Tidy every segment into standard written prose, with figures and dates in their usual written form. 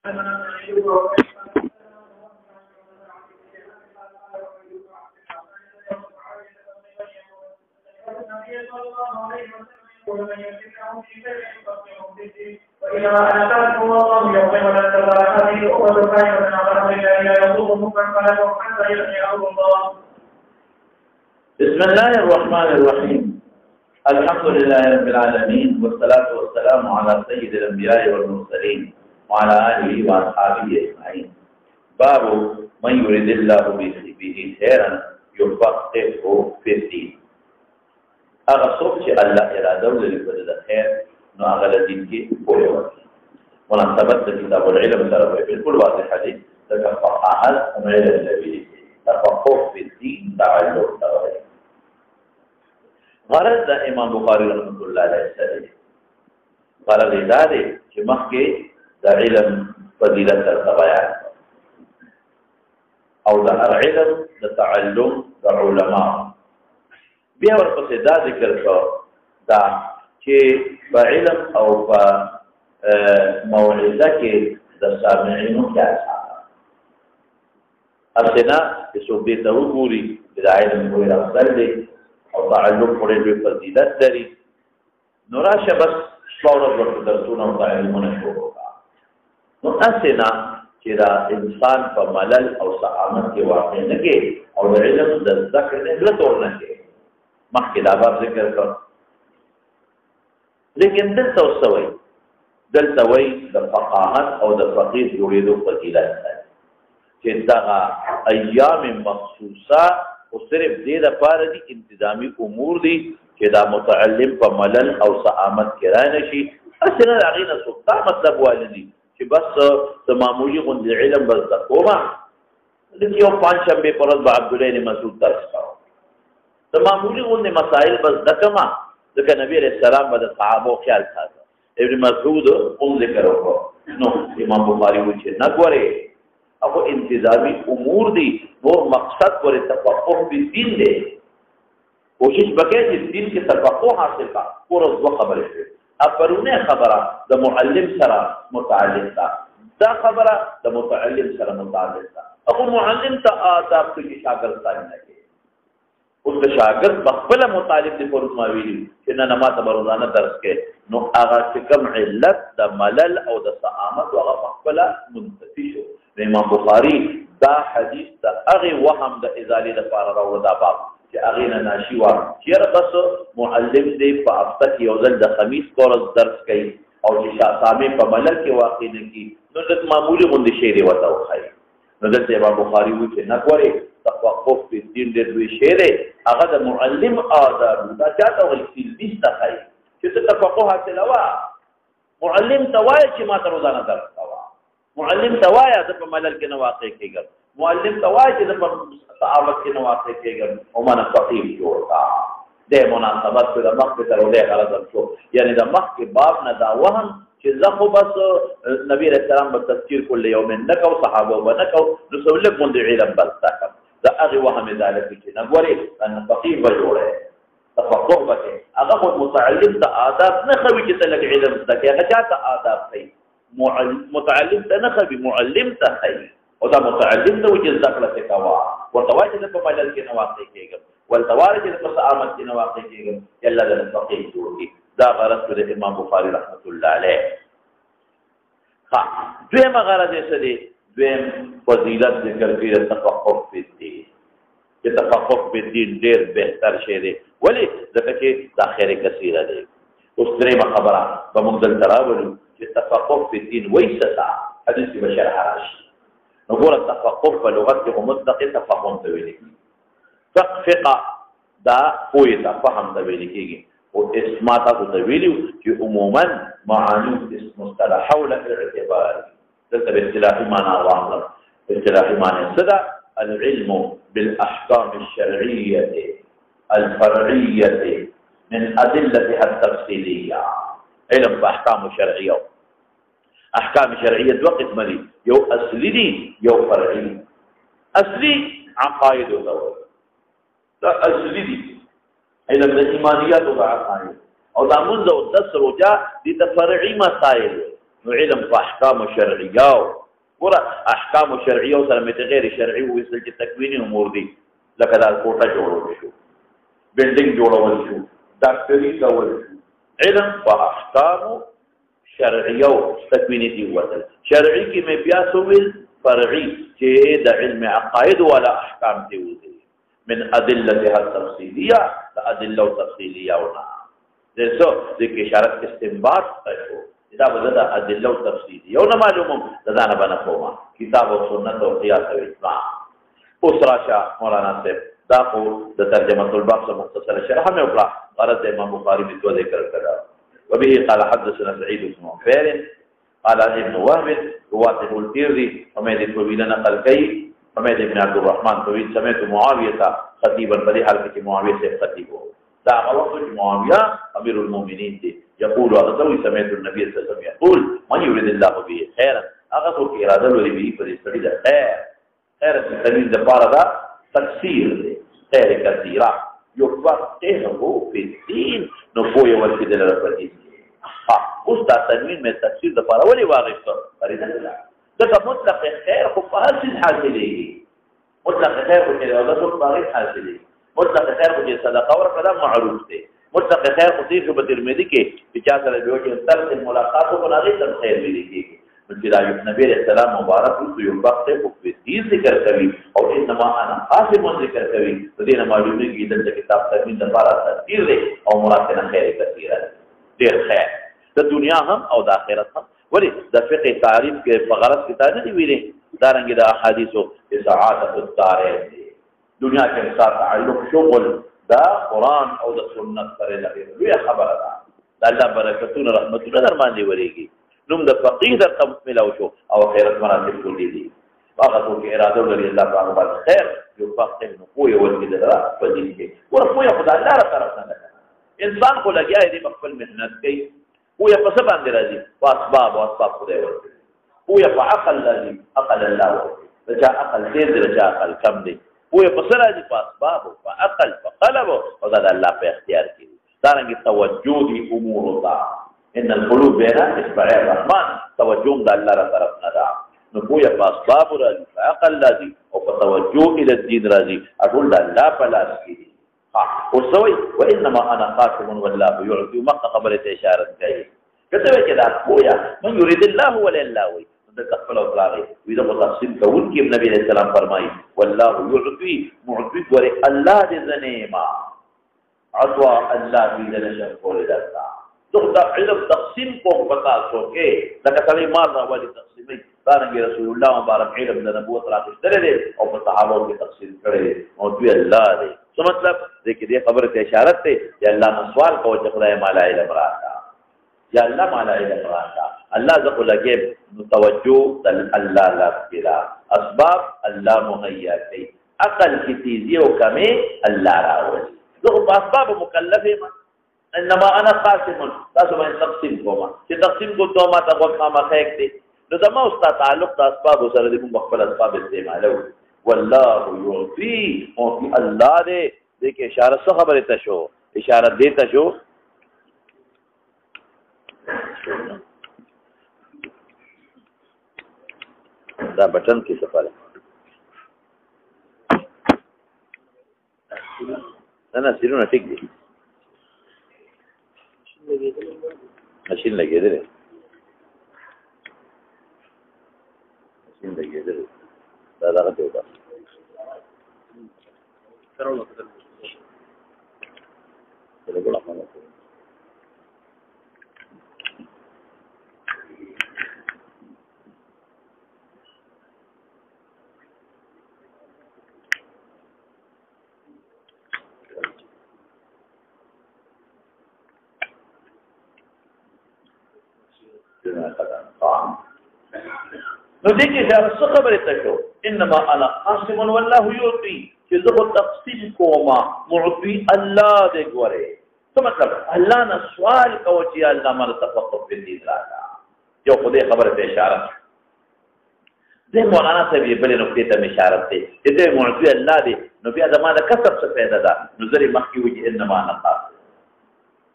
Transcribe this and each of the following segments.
بسم الله الرحمن الرحيم. الحمد لله رب العالمين والصلاة والسلام على سيد الأنبياء والمرسلين وعلى آله وأصحابه أجمعين. باب من يريد الله به خيرا يفقهه في الدين. هغه څوک چې الله اراده ولري په دې خیر نو هغه د دین کې پوهه ورکړي. مناسبت د کتاب العلم سره بالکل واضحه دي. دا فقاهت او علم دی. تفقه في الدين تعلق توحید. غرض د امام بخاری رحمۃ اللہ علیہ سره غرض دا دی چې مخکې د علم فضیلت سره بیان او د علم د تعلم د علما بیا ورپسې دا ذکر شو دا چې په علم او په موعظه کې د سامعینو کیا اسنه چې څوک دې ته وګوري د علم کوی افضل دی او تعلق پورې به فضیلت لري نو راشه بس څلور ورته درسونه او علمونه شروع نو اسنه چې دا انسان په ملل او سعادت کې واقع نه کې او د علم د ذکر نه لټور نه کې مخکې دا باب ذکر کړ لیکن دلته وی د فقاهت او د فقيه جوړېدو فضیلت ده چې دا ایام مخصوصه او صرف دې لپاره دي انتظامی امور دي چې دا متعلم په ملل او سعامت کې را نشي اصلا هغه څه دا مطلب والدي چې بس د معمولی غوند علم بس د کومه د یو پنځشنبه پرد با عبد الله مسعود درس کاوه د معمولی غوند مسائل بس د کما د نبی رسول الله باندې صحابه خیال ساتي ابن مسعود هم ذکر وکړو نو امام بخاری و چې نګوري او انتظامی امور دی نور مقصد پر تفقه فی دین دی کوشش وکړئ چې دین کې تفقه حاصل کړئ ورځ و خبره شي اپرونه خبره د معلم سره متعلق ده دا خبره د متعلم سره متعلق ده او معلم ته آداب کې شاګرد ځای نه کوي اوس د شاګرد خپل مطالب دی پر ما ویلي چې نه ما ته روزانه درس کې نو هغه کوم علت د ملل او د سعامت هغه خپل منتفي شو امام بخاری دا حدیث دا اغه وهم د ازاله لپاره راوړل دا باب چې اغه نه ناشي و چیرې بس معلم دې په هفته کې یو ځل د خمیس کورس درس کوي او چې شامې په ملل کې واقع نه کی نو د معمولی غوندي شعر وته وخی نو د امام بخاری و چې نه کوي تفقه په دین دې دوی شعر هغه د معلم آداب دا چاته ولې دې تخای چې تفقه حاصل وا معلم توای چې ما ته روزانه درس معلم توایا د په ملل کې نه واقع کېږي معلم توایا چې د په تعامل کې نه واقع کېږي او معنا فقيه جوړتا د مناسبت په مخ په ترولې غلط شو یعنی د مخ کې باب نه دا وهم چې زخو بس نبی رسول الله په تفسیر کول یوم نه کو صحابه و نه کو رسول الله مونږ علم بلتا دا هغه وهم ذلک چې نه ګوري ان فقيه و جوړه تفقه وکړي هغه متعلم ته آداب نه خوي چې تلک علم زکه هغه چاته آداب کوي متعلم ته نه خوي معلم ته خوي او دا متعلم ته چې ذکر څه کوا ورته چې په مجال کې نه واقع کېږي ولتوار چې په سعامت کې نه واقع کېږي الله دې فقيه جوړي دا غرض د امام بخاری رحمت الله علیه ها دویمه غرض یې څه دی دویم فضیلت ذکر کړي د تفقه په دین چې تفقه په دین ډېر بهتر شی دی ولی ځکه چې د اخره کثیره دی اوس درېمه خبره په موږ دلته راوړو چې تفقه په دین وایستا حدیث بشر حراش نو ګور تفقه په لغت کې مطلق تفهم ته ویل کېږي فقه دا پوهه ته فهم ته ویل کېږي او اسمات ته ویلو چې عموما معانی مصطلح حول الاعتبار دلته په اصطلاحي معنا واضح اصطلاحي معنی صدا العلم بالاحكام الشرعيه الفرعيه من ادلتها التفصيليه علم باحكام شرعيه احکام شرعیه دو قسم دي یو اصلي دي یو فرعي اصلي عقائد او دا اصلي دي علم د ایمانیات او عقائد او د منځ او د سروجا دي د فرعي مسائل نو علم په احکام شرعیه ګوره احکام شرعیه سره مې غیر شرعي وایي چې تکویني امور دي لکه دا کوټه جوړول شو بلډینګ جوړول شو ډاکټري کول شو علم په احکام شرعیه تکویني دي وته شرعي کې مې بیا سویل فرعي چې د علم عقاید ولا احکام دي وځي من ادلتها التفصيليه الادله التفصيليه ونا دسو د کې اشاره استنباط شو دا بده د ادله التفصيليه ونا معلومه دا نه بنه کومه کتاب او سنت او قياس او اجماع اوس راشه مولانا صاحب دا خو د ترجمه الباب څخه مختصر شرح مې وکړه غرض امام بخاري به ذکر کړه وبه قال حدثنا سعيد بن عفير قال ابن وهب رواته الترمذي حميد الطويل نقل كي حميد بن عبد الرحمن طويل سمعت معاويه خطيبا بدي حال في معاويه سے خطيب هو دا وقت معاويه امير المؤمنين دي يقول اغتوي سمعت النبي صلى الله عليه وسلم يقول من يريد الله به خيرا اغتو کی اراده لري به پر استړي ده خیر د تنوین د پاره دا تفسیر دی خیر کثیره یو وخت هو په دین نو پوهه ورکړي د لپاره اوس دا تنوین مې تفسیر د پاره ولې واغښت فريده ده دا مطلق خیر خو په هر څه حاصلېږي مطلق خیر خو چې دا څه په حاصلېږي مطلق خیر خو چې صدقه ورکړه معروف دی مطلق خیر خو چې په ترمذی کې چې چا سره به چې تر ملاقات کو نه لري تر خیر ویلېږي چې دا نبی رسول الله مبارک یو وخت په دې ذکر کوي او انما انا قاسم ذکر کوي د دې معلومه کې د کتاب ترمذی د پاره تفسیر دی او مراد نه خیر کثیره ډیر خیر د دنیا هم او د آخرت هم ولی د فقه تعریف کې په غرض کې تا نه دی ویلې دا رنګ د احادیثو سعادت الدارین دی دنیا کې انسان تعلق شغل دا قرآن او د سنت سره لري لوی خبره ده د الله برکتونه رحمتونه در باندې وريږي نوم د فقيه در تمثيل شو او خیرت مراتب ټول دي هغه څوک اراده لري الله تعالی باندې خیر یو فقيه نو کوی ورته درا په دې کې ورته خدای الله تعالی طرف نه ده انسان خو لګیا دی په خپل مهنت کوي ويا فسبان درازي واسباب واسباب خدای ورته ويا فعقل الذي عقل الله رجا عقل دې رجا عقل کم دي ويا فسراجي فاسباب فعقل فقلب او دا الله په اختیار کې دارنګ توجه امور الله ان القلوب بين اصبع الرحمن توجه د الله تعالی طرف نه ده نو ويا فاسباب راځي فعقل الذي او توجه الى الدين راځي اقول د الله په لاس کې وسوي وانما انا قاسم والله يعطي ما قبل اشاره کوي کته چې دا کویا من يريد الله ولا الله وي د خپل او طلاق وي دا تقسیم کوون کې نبی عليه السلام فرمایي والله يعطي معطي ور الله دې زنيما عطوا الله دې له شکر درتا دا علم تقسیم کو پتا سو کې دا کله ما راوړي تقسیمي دارنګ رسول الله مبارک علم د نبوت راځي دي او په صحابه کې تقسیم کړي او دوی الله دې څه مطلب دې کې دې خبره ته اشاره ته چې الله نو سوال کوي چې خدای مالا علم راکا یا الله مالا علم راکا الله ذو لګي متوجه الله لا کلا اسباب الله مهیا کوي عقل کی تیزی او کمی الله راوړي دغه اسباب مکلفه ما انما انا قاسم تاسو باندې تقسیم کوم چې تقسیم کو ته ما ته وخت ما خېک دي نو زما استاد تعلق د اسباب سره د مخفل اسباب استعمالو والله يعطي او الله دې کې اشاره څه خبره ته شو اشاره دې ته شو دا بٹن کی صفحه نه سیرونه ټیک دي ماشین لګېدل دا دغه دی دا سره نو کتل څه ګل اخلم نو دې کې څه خبره ته شو انما انا قاسم والله يعطي چې زه تقسیم کوم معطي الله دې ګوره څه مطلب الله نه سوال کوي چې الله مر تفقه په دې راځه یو خدای خبره ته اشاره دې مولانا صاحب یې بل نقطې ته اشاره کوي چې دې معطي الله دې نو بیا زماده کسب څه پیدا ده نظر مخکې وي انما انا قاسم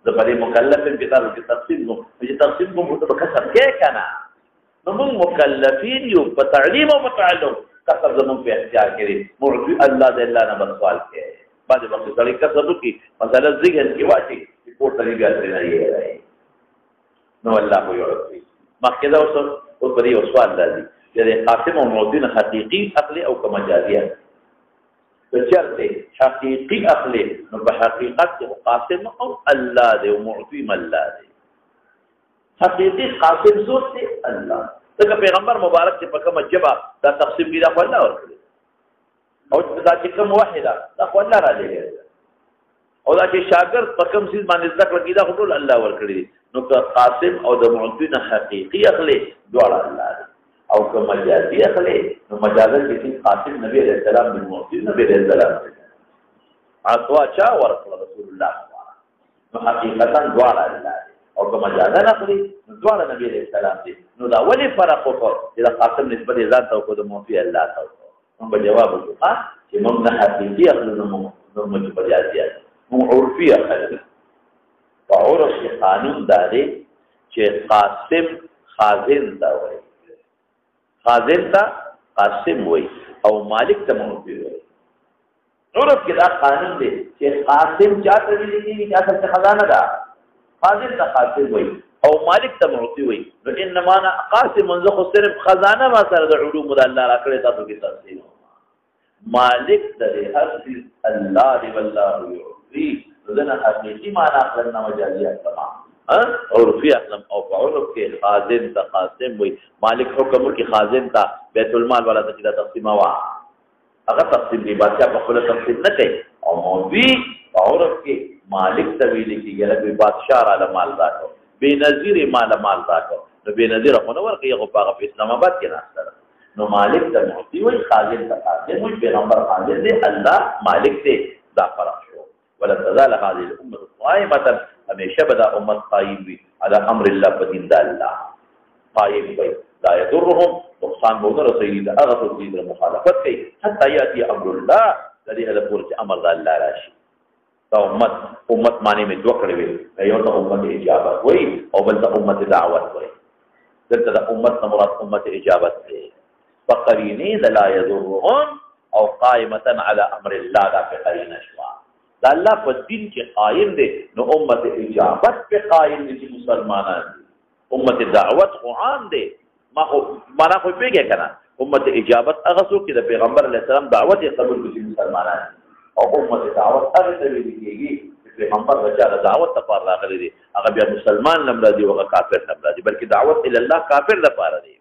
زه په دې مکلف په تاسو کې تقسیم کوم چې تقسیم کوم ته کسب کې کنه نو موږ مکلفین یو په تعلیم او په تعلم کسب زموږ په اختیار کې دی معطي الله د الله نه سوال کوي بعد وخت سړی کسب کوي مثلا ذهن کې واچي چې کوټه لري بیا ترې نه یې نو الله خو یعطي مخکې دا اوس په دې سوال راځي چې قاسم او معطي حقيقي عقلي او مجازي بچرته حقيقي عقلي نو په حقیقت کې قاسم او الله دی او معطي الله دی حقيقي قاسم څوک دی الله ځکه پیغمبر مبارک چې په کومه جبه دا تقسیم دي دا خو الله ورکړي او دا چې کوم واحده دا خو الله را لګي او دا چې شاګرد په کوم څه باندې ذکر کیدا خو ټول الله ورکړي نو که قاسم او د معطي حقيقي عقلي دواړه الله دی او که مجازي عقلي نو مجازا کې قاسم نبی عليه السلام د معطي نبی عليه السلام عطوا چا ورکړه رسول الله نو حقیقتا دواړه الله دی او که مجازا عقلي دواړه نبی عليه السلام دي نو دا ولې فرق وکړ چې د قاسم نسبت ذات او د معطي الله ته نو په جواب وکړه چې موږ نه حقيقي عقل نو موږ مجازي موږ عرفي عقل وعرف قانون دا دی چې قاسم خازن دا وایي خازن تا قاسم وای او مالک ته معطي وای عرف کې دا قانون دی چې قاسم چاته ویل کېږي چې اصل خزانه ده خازن تا قاسم وای او مالک ته معطي وای نو انما انا قاسم منځخ صرف خزانه ما سره د علوم د الله را کړی تاسو کې تفصیل مالک د هر څه الله دی والله يعطي ذنه حقيقي معنا خلنا مجازي تمام عرفی اقلم او عرف کې خازن تا قاسم وي مالک حکم کې خازن تا بیت المال والا ته دا تقسیم وا هغه تقسیم دی بادشاہ په خپل تقسیم نه کوي او مولوی عرف کې مالک ته ویل کېږي لکه بادشاہ را مال راکو بے نظیر مال راکو نو بے نظیر خو نو ورکه یو په اسلام آباد کې ناشته نو مالک ته معطي وي خازن تا قاسم وي پیغمبر خازن دی الله مالک دی دا فرق شو ولا تزال هذه الامه قائمه ہمیشہ بدا امت قائم بھی على امر اللہ بدین دا اللہ قائم بھی لا يضرهم نقصان بودر سید اغفر سید مخالفت کی حتی یاتی امر اللہ لدی هذا پور سے امر دا اللہ راشی تا امت معنی میں دو کڑوے یو تا امت اجابت ہوئی او بل تا امت دعوت ہوئی دلتا دا امت نمرات امت اجابت ہے فقرینی لا يضرهم او قائمتا على امر اللہ دا پہ قرین اشوا دا الله په دین کې قائم دي نو امت اجابت په قائم دي چې مسلمانان دي امت دعوت قرآن دي ما خو معنا خو پیګه کنه امت اجابت هغه څوک چې د پیغمبر علی السلام دعوت یې قبول کړي مسلمانان او امت دعوت هغه ته ویل کېږي چې پیغمبر رجاله دعوت ته پر راغلي دي هغه بیا مسلمان نه مرادي او کافر نه مرادي بلکې دعوت ال الله کافر لپاره دي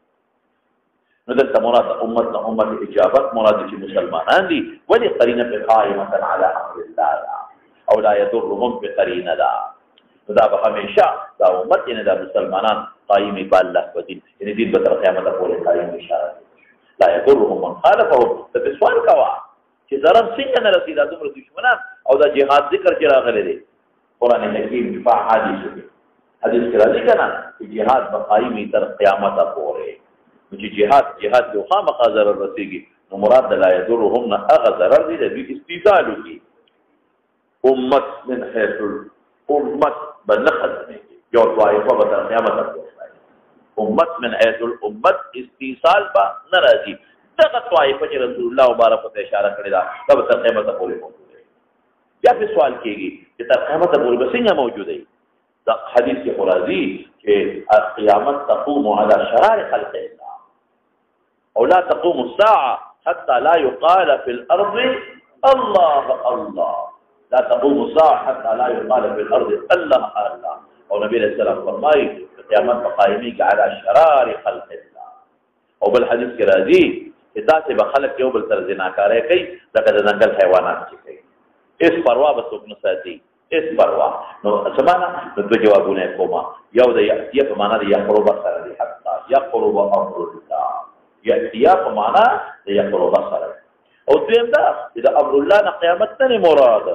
نو دلته مراد امت اجابت مراد چې مسلمانان دي ولې قرینه په قائمه علی امر الله او لا يضرهم بقرینه دا دا به همیشه دا امت نه دا مسلمانان قائم په الله په دین یعنی دین به تر قیامت پورې قائم اشاره لا يضرهم من خالفهم ته سوال کوا چې ضرر څنګه نه رسیدا دومره دشمنان او دا جهاد ذکر چې راغلي دي قران حکیم په حدیث کې راځي کنه چې جهاد به قائم تر قیامت پورې چې جهاد یو خامخا ضرر رسیږي نو مراد لا يضرهم نه هغه ضرر دی د استیزال کی امت من حيث الامت بنخذ یو طائفه به تر قیامت پورې امت من حيث الامت استیصال با ناراضي دغه طائفه چې رسول الله مبارک ته اشاره کړی دا د تر قیامت پورې موجود دی بیا په سوال کېږي چې تر قیامت پورې به څنګه موجود دی دا حدیث کې قرآنی چې قیامت تقوم على شرار خلق الله او لا تقوم الساعه حتى لا يقال في الارض الله الله لا تقوم الساعه حتى لا يقال في الارض الله الله او نبی علیہ السلام فرمایي قیامت قائمي على شرار خلق الله او بل حدیث کې راځي چې تاسو به خلق یو بل سره زناکاري کوي لکه د ځنګل حیوانات چې کوي اس پروا به څوک نه ساتي اس پروا نو سمانا د دوه جوابونه کومه یو د یا په معنا د یقرب سره دی حتی یقرب امر الله یا په معنا د یقرب سره او دویم دا چې د امر الله نه قیامت نه مراد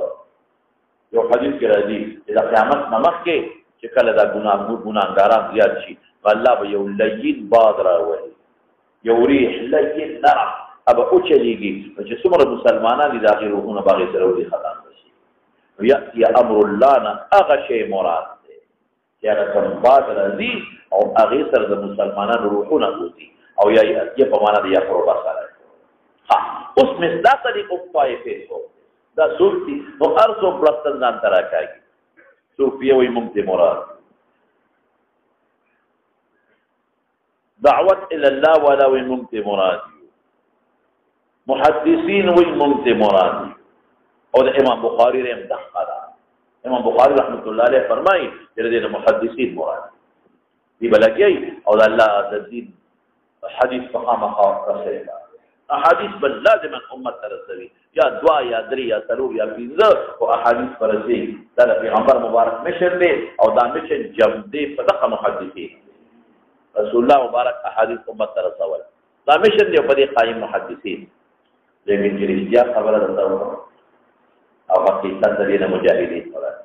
یو حدیث کې راځي چې د قیامت نمخ کې چې کله دا ګناهګاران زیات شي الله به یو لین باد راوړي یو ریح لین نرم ابا اوچلیږي چې څومره مسلمانان دي داخل روحونه باغې سره ودي خدان شي یا امر الله نه هغه شی مراد دی چې هغه کوم باد راځي او هغې سره د مسلمانانو روحونه بوځي او یا یې په معنا د یا قربا سره اوس مصداق د طائفې څوک دا څوک دي نو هر څوک پرستن ځان ته راکاږي صوفیه وایي موږ دې مراد دعوت الى الله والا وایي موږ دې مراد محدثین وایي موږ دې مراد او د امام بخاري رحم دقه ده امام بخاري رحمت الله علیه فرمایي چې د محدثین مراد دی بلګي او د الله د دین حدیث په خامخا رسېږي احادیث بل لازم امت ترسوي یا دعا یا درې یا څلور یا پنځه او احادیث پرسي دا د پیغمبر مبارک مشن دی او دا مشن جمع دی په دغه محدثین رسول الله مبارک احادیث امت ترسول دا مشن دی په دې قائم محدثین لیکن چې رښتیا خبره درته او حقیقت دې نه مجاهدین مراد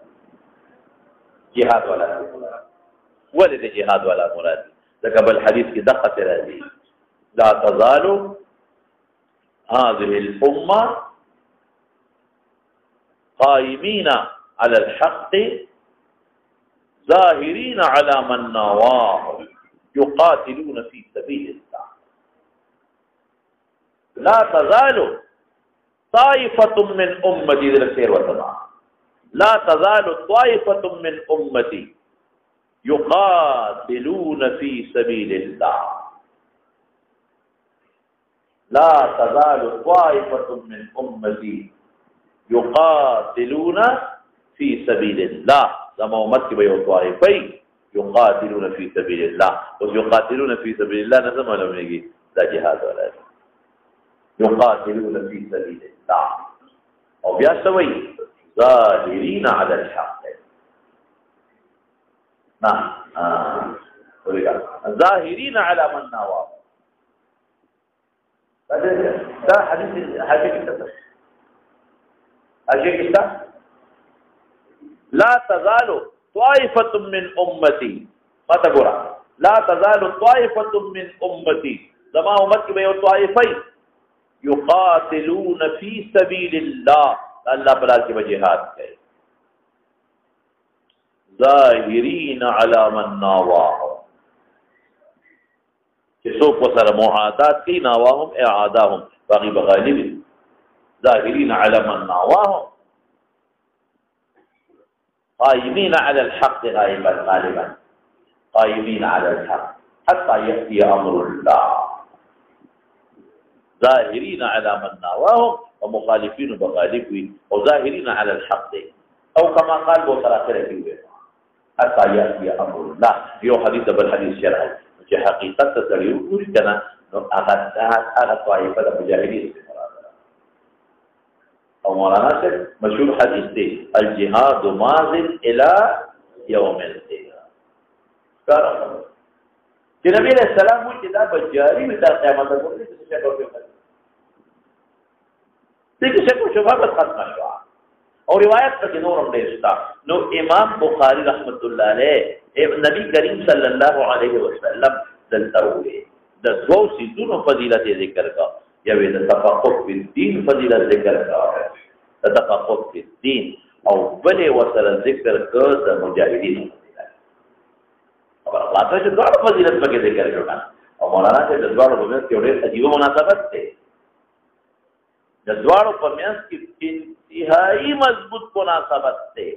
جهاد ولا ولې د جهاد ولا مراد ځکه بل حدیث کې دقه راځي لا تزال هذه الامه قائمين على الحق ظاهرين على من نواهم يقاتلون في سبيل الله لا تزال طائفة من أمتي ذلك وطبعا لا تزال طائفة من أمتي يقاتلون في سبيل الله لا تزال طائفة من أمتي يقاتلون في سبيل الله لما أمتي بيو طائفين يقاتلون في سبيل الله ويقاتلون في سبيل الله نظم ولا منيجي لا جهاد ولا يقاتلون في سبيل الله او بیا سوي ظاهرين على الحق نعم ظاهرين على من نوى ده حديث كده لا تزال طائفة من أمتي ما تقول لا تزال طائفة من أمتي لما أمتي بيو طائفين يقاتلون في سبيل الله الله بلا کی جهاد ہے ظاهرين على من ناواهم کہ سو کو سر معادات کی ناواهم اعاداهم باقی بغالب ظاهرين على من ناواهم قائمين على الحق غالبا قائمين على الحق حتى يأتي أمر الله ظاهرين على من ناواهم ومخالفين بغالبين وظاهرين على الحق او كما قال بوصراخر فيه حتى يأتي أمر الله يو حديث بالحديث شرعي چې حقیقت ته سړی وګوري کنه نو هغه طائفه د مجاهدین او مولانا سے مشهور حدیث دی الجهاد ماض الى يوم القيامه چې نبی علیہ السلام وایي چې دا بجاری وي تر قیامت پورې څه کوي دغه څه کو شوبه ختمه شو او روایت پکې نور هم دېستا نو امام بخاری رحمت الله علیه نبی کریم صلی الله علیه وسلم دلته وی د دوه سيزونو فضیلت ذکر کا یوه د تفقه فی الدین فضیلت ذکر کا د تفقه فی الدین او بل وسره ذکر کا د مجاهدین خبر راځي چې دا فضیلت پکې ذکر کړه او مولانا چې د دوه په کې ډېر عجیب مناسبت ده د دوه په میانس کې انتهایی مضبوط مناسبت ده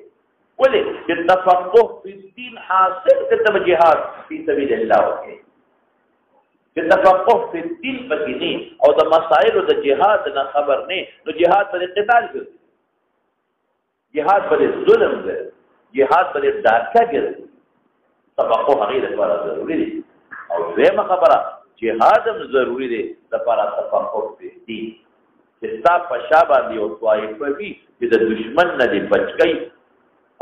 ولې چې تفقه فی الدین حاصل کړه جهاد فی سبیل الله وکړي چې تفقه فی الدین پکې نه او د مسائل د جهاد نه خبر نه نو جهاد پر قتال کوي جهاد پر ظلم ده جهاد پر ډاکا کوي تفقه غیر لپاره ضروری دي او زموږ خبره جهاد هم ضروری دي لپاره تفقه فی الدین چې تاسو په شابه دی او طائفه وی چې د دشمن نه دی بچی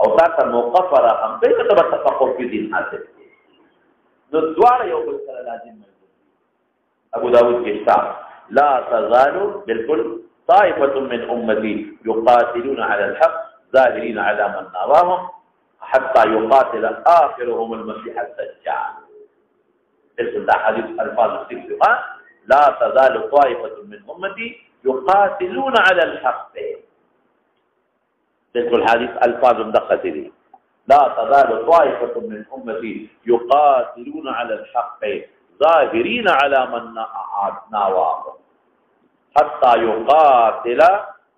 او تاسو موقف را هم به تفقه فی الدین حاصل نو دواړه یو بل سره لازم ابو داود کے شاہ لا تزال بالکل طائفة من امتی يقاتلون على الحق ظاهرين على من نواهم حتى يقاتل آخرهم المسيح الدجال بالکل دا حدیث الفاظ السبقة لا تزال طائفة من امتی يقاتلون على الحق بالکل حدیث الفاظ مدقة دي لا تزال طائفة من أمتي يقاتلون على الحق ظاهرين على من ناواهم حتى يقاتل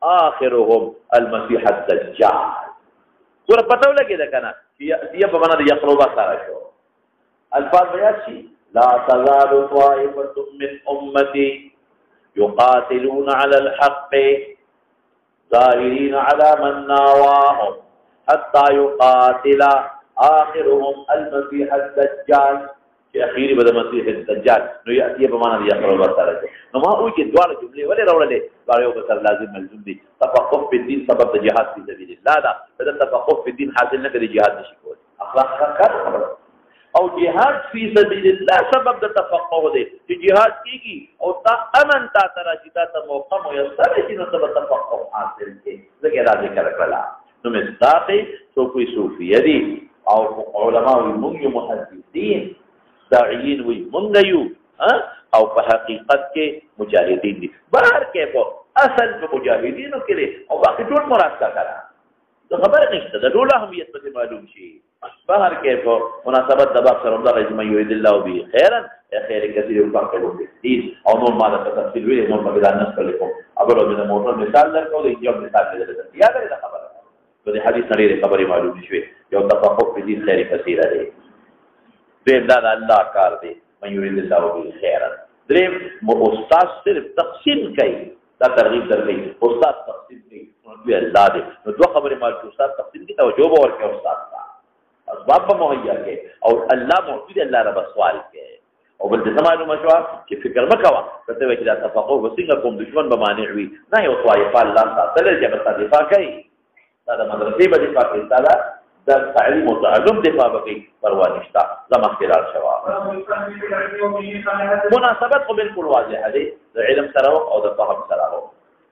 آخرهم المسيح الدجال. سورة پتو لگے دا کنا یہ بمانا دا یقلوبہ سارا شو الفاظ بیاشی لا تزال طائفة من أمتي يقاتلون على الحق ظاهرين على من ناواهم حتى يقاتل آخرهم المسيح الدجال کہ اخیری بدا مسیح الدجال نو یأتی بمانا دی یقرأ اللہ تعالی نو ما اوئی کہ دوار جملے ولی روڑا لے دوار بسر لازم ملزم دی تفقف فی الدین سبب دا جہاد فی سبیل اللہ دا بدا تفقف فی الدین حاصل نکر جہاد نشکول اخلاق کار خبر او جہاد فی سبیل اللہ سبب دا تفقف دے کہ جہاد کی او تا امن تا تراشتا تا موقع میسر جنو سبب تفقف حاصل کے لکہ راضی کرکلا نو مستاقی تو کوئی صوفیہ دی او علماء منگی محدثین داعین وی منگیو او په حقیقت کې مجاهدین دي بهر کې په اصل په مجاهدینو کې لري او باقي ټول مراد کا کرا دا خبر نشته دا ټول اهمیت په معلوم شي بهر کې په مناسبت د باب سره الله عز وجل یرید الله به خیرا خیر کثیر باقي دي او نور ماده تفصیل وی نور په بیان نه کوم ابل د موټر مثال درکو د یو مثال درته یاد لري خبره په حدیث نړۍ خبره معلوم شوي یو تفقه په دې خیر کثیر دی دریم دا الله کار دی من یرید الله به خیرا دریم استاد صرف تقسیم کوي دا ترغیب درکې استاد تقسیم کوي نو الله دی نو دوه خبرې مال استاد تقسیم کی توجه ورکړي استاد تا اسباب مهیا کې او الله موجود الله رب سوال کوي او بل څه معلومه شو چې فکر مکوا کته وکړه دا تفقه وسنګ کوم دشمن به مانع وي نه یو طائفه الله تعالی چې به دفاع کوي دا مدرسې به دفاع کوي دا در تعلیم و تعلم دفاع بکی پروانشتا لما اختلال شوا مناسبت کو بالکل واضح دی در علم سراو او در فهم سراو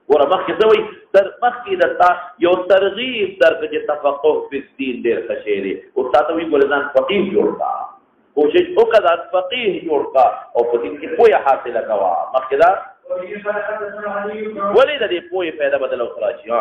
ورا مخی دوی در مخی دتا یو ترغیب در کج تفقه فی الدین دیر خشیری استاتوی گلزان فقیه جوڑتا کوشش اوکدان فقیه جوڑتا او پتین کی پویا حاصل کوا مخی دا ولی دا دی پوی پیدا بدل اخراشی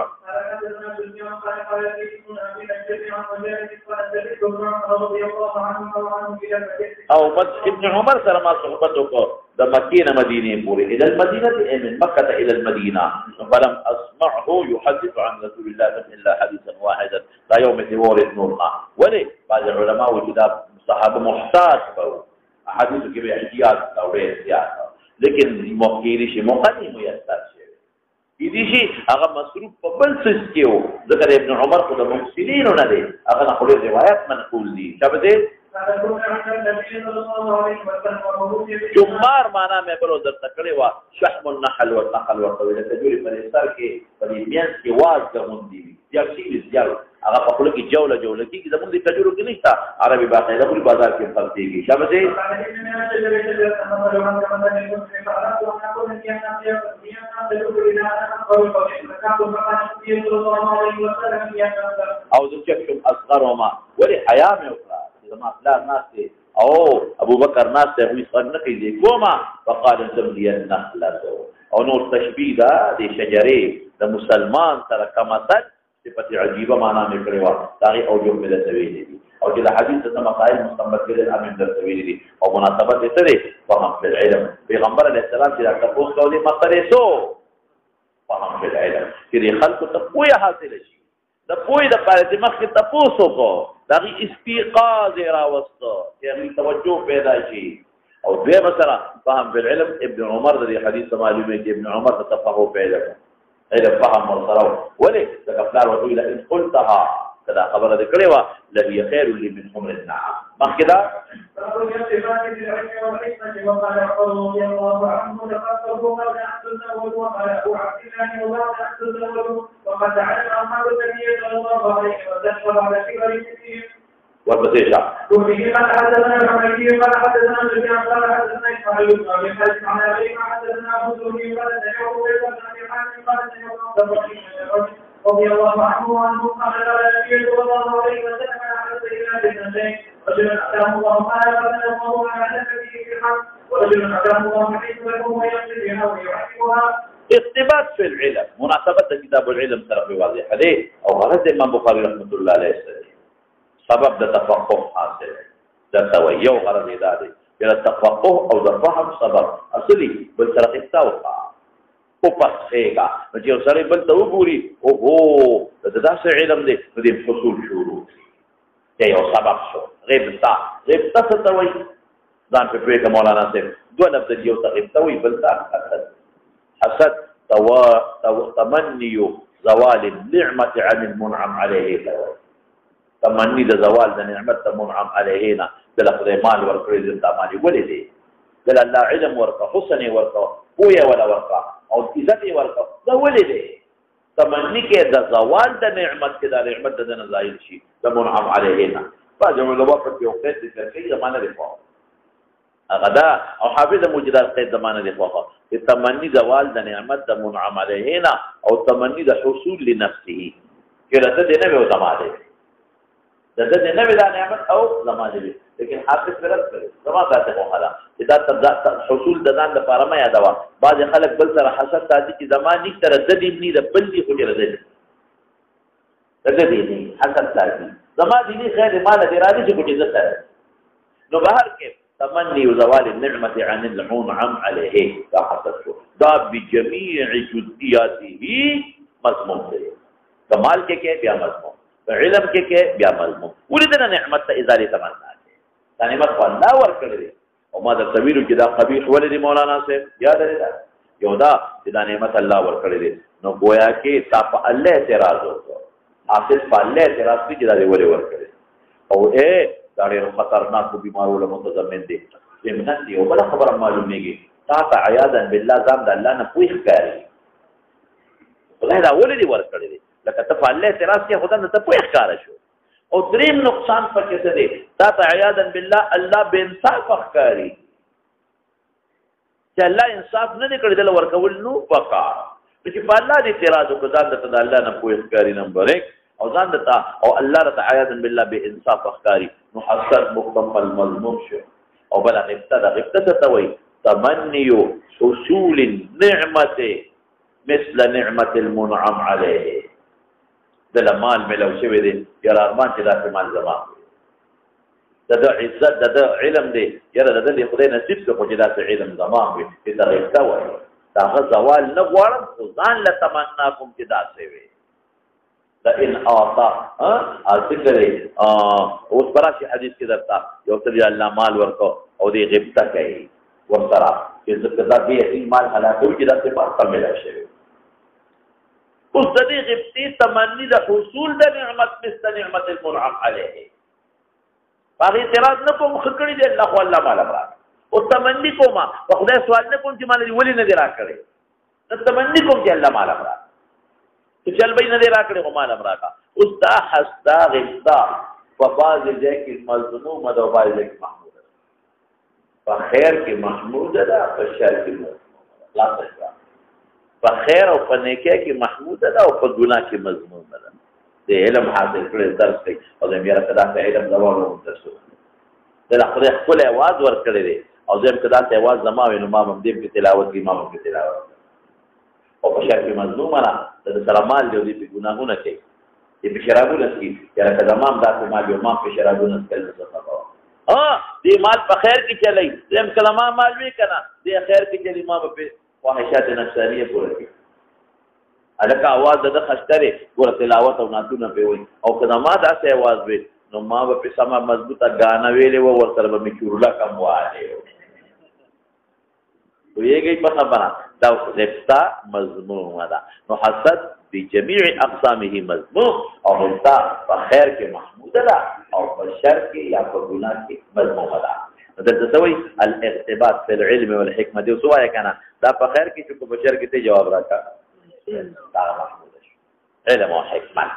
او ابن عمر سره ما صحبتو کو دا مکینه مدینه پوری الى المدینه من مکه الى المدینه فلم اسمعه يحدث عن رسول الله الا حديثا واحدا لا يوم ثور نورنا ولی بعض العلماء وجداب صحابه محتاج بو احادیث کې به احتیاط او احتیاط لیکن موقعی شي موقعی میسر شي دي شي هغه مصروف په بل څه کې وو ذکر ابن عمر خو د محسنین نه دی هغه خو روایت منقول دي شابه دي جمار معنا مې بل در تکړه وا شحم النحل والنحل والطويله تجري پر سر کې پر میانس کې واز غوندي یا شي زیاو هغه په خپل کې جوله کې زموږ د تجربه کې نشته عربي باقاعده په بازار کې خرڅيږي شابه دي او ذکر اصغرهما ولي حیا مې وکړه زما پلار ناس او ابو بکر ناس ته وی څنګه نه کوي کومه فقال تملي النخله او نور تشبيه دا د شجره د مسلمان سره کمثل صفت عجیبه معنا مې کړی و دا او جو مې د تویل دي او چې د حدیث څخه مقایل مستنبط کړي امین د تویل دي او مناسبت یې سره فهم په علم پیغمبر علیه السلام چې تاسو کولی مقره سو فهم په علم چې خلق ته پوهه حاصل شي د پوهې د پاره چې مخکې تاسو کو دغه استيقاظ راوسته یعنی توجه پیدا شي او دوی مثلا فهم بالعلم ابن عمر د حدیث معلومه چې ابن عمر تفقه پیدا علم فهم ورسره ولې د افلار ویل ان قلتها کدا خبره د کړي وا لهي خير لي من حمر النعم مخکې دا والبسيشة وفيه قال حدثنا الحميدي قال حدثنا سفيان قال حدثنا إسماعيل بن أبي خالد عن أبي حدثنا أبو زهري قال سمعت عبيد بن أبي حاتم قال سمعت رضي الله عنه قال قال النبي صلى الله عليه وسلم حدث إلى جنتين رجل أتاه الله قال فنزله على نفسه في الحق ورجل أتاه الله حديث له ويقصد بها ويعرفها اقتباس في العلم مناسبة كتاب العلم ترى واضح عليه أو غلط الإمام البخاري رحمة الله عليه سبب د تفقه حاصل درته وایي یو غرض یې دا دی چې د تفقه او د فهم سبب اصلي بل سره غبطه وکړه وپسېږه نو چې یو سړی بل ته وګوري اوهو د داسې علم دی نو د حصول شروع دی یو سبب شو غبطه څه ته وایي ځان په پوهېږه مولانا صاحب دوه لفظ دي یو ته غبطه وایي بل ته حسد تمني زوال النعمة عن المنعم عليه تمني د زوال د نعمت منعم عليه نه د خدای مال ورکړي د مال ولې دی د الله علم ورکړه حسن ورکړه پوهه ولا ورکړه او عزت ورکړه دا ولې دی تمني کې د زوال د نعمت کې د نعمت د نزایل شي د منعم عليه نه بعض علماء په یو قید ذکر کوي زمانه دی هغه دا او حافظ موجودات قید زمانه دی خو تمني زوال د نعمت د منعم عليه نه او تمني د حصول لنفسه کې راته دی نه و زمانه د دې نه ویل نعمت او زمانه دي لیکن حافظ فرض کړي زمانه ته مخاله دا حصول د ځان لپاره ما یادوا بعض خلک بل سره حسد ساتي چې زمانه ني تر د دې نه د بل دي خو دې د دې نه حسد ساتي زمانه دي خیر مال دې راځي چې کوټه سره نو بهر کې تمني زوال النعمه عن المنعم عليه دا حسد شو دا بجميع جزئياته مضمون دی کمال کې بیا مضمون علم کې بیا مضمون ولې د نعمت ته ازاله تمنا ده دا نعمت الله ورکړي او ما د تویل کې دا قبیح ولې مولانا صاحب یاد لري یو دا چې دا نعمت الله ورکړي نو گویا کې تا په الله اعتراض وکړو حافظ په الله اعتراض کې دا ولې ورکړي او دا ډېر خطرناک بیمارو له متضمن دي زمنت یو بل خبره معلومیږي تا ته عیاذا بالله ځان د الله نه پوښ کاری خدای دا ولې ورکړي لکه ته په الله اعتراض کې خدای ته پوښ کار شو او دریم نقصان پکې څه دی تا ته عیاذا بالله الله بے انصاف ښکاری چې الله انصاف نه کړی دل ورکول نو پکا چې په الله دې اعتراض وکړه ځان ته د الله نه پوښ کاری نمبر 1 او ځان ته او الله تعالی عیاذا بالله بے انصاف ښکاری نو حسد مکمل مضمون شو او بل غبطه ته وایي تمني حصول النعمه مثل نعمه المنعم عليه د مال ملو شوی دی یاره ارمان چې داسې مال زما د عزت د علم دی یاره د دې خدای نصیب کړه چې داسې علم زما وي چې دا غبطه وایي دا زوال نه غواړم خو ځان له تمنا کوم چې داسې وي دا ان اعطا ذکر اوس براشي حدیث کې درته یو څه الله مال ورکو او دې غبطه کوي ورسره چې ځکه دا به مال هلاکوي چې داسې مال کامل شي اوس د دې غبطي تمني د حصول د نعمت مثل نعمت المنعم عليه هغه اعتراض نه کوم خکړی دی الله خو الله مال امر او تمني کوم په خدای سوال نه کوم چې مال دی ولې نه دی راکړي نو تمني کوم چې الله مال امر چې چل به نه دی راکړي کوم مال امر کا اوس دا حسدا غبطا په باز ځای کې مظلوم او باز ځای کې محمود په خیر کې محمود ده په شر کې لا تشرا په خیر او په نیکه کې محمود ده او په ګناه کې مذموم ده د علم حاصل کړي درس کوي او د میرا کدا په علم زمانو درسو د خپل خپل आवाज ور کړی دی او زم کدا ته आवाज زماوي نو ما هم دې په تلاوت کې امام په تلاوت او په شر کې مظلوم نه د سلامال دی په ګناهونه کې په شرابونه کې یا کدا ما هم داسې ما به ما په شرابونه کې څه دې مال په خیر کې چلی زم کلمه مال وی کنه دې خیر کې چلی ما په خواهشات نفسانیه پوره کی الکه आवाज د خشتره ور تلاوت او ناتونه په وي او کله ما داسې आवाज وي نو ما په سما مضبوطه غانا ویلې و ور سره به چورلا کم واله ویږي په خبره دا غبطه مذموم ده نو حسد بجميع اقسامه مذموم او غبطه په خیر کې محمود ده او په شر کې یا په ګناه کې مذموم ده دلته سوي الاغتباط في العلم والحكمه دي سواء كان دا په خیر کې چې په شر کې ته جواب راکا دا محمود علم او حکمت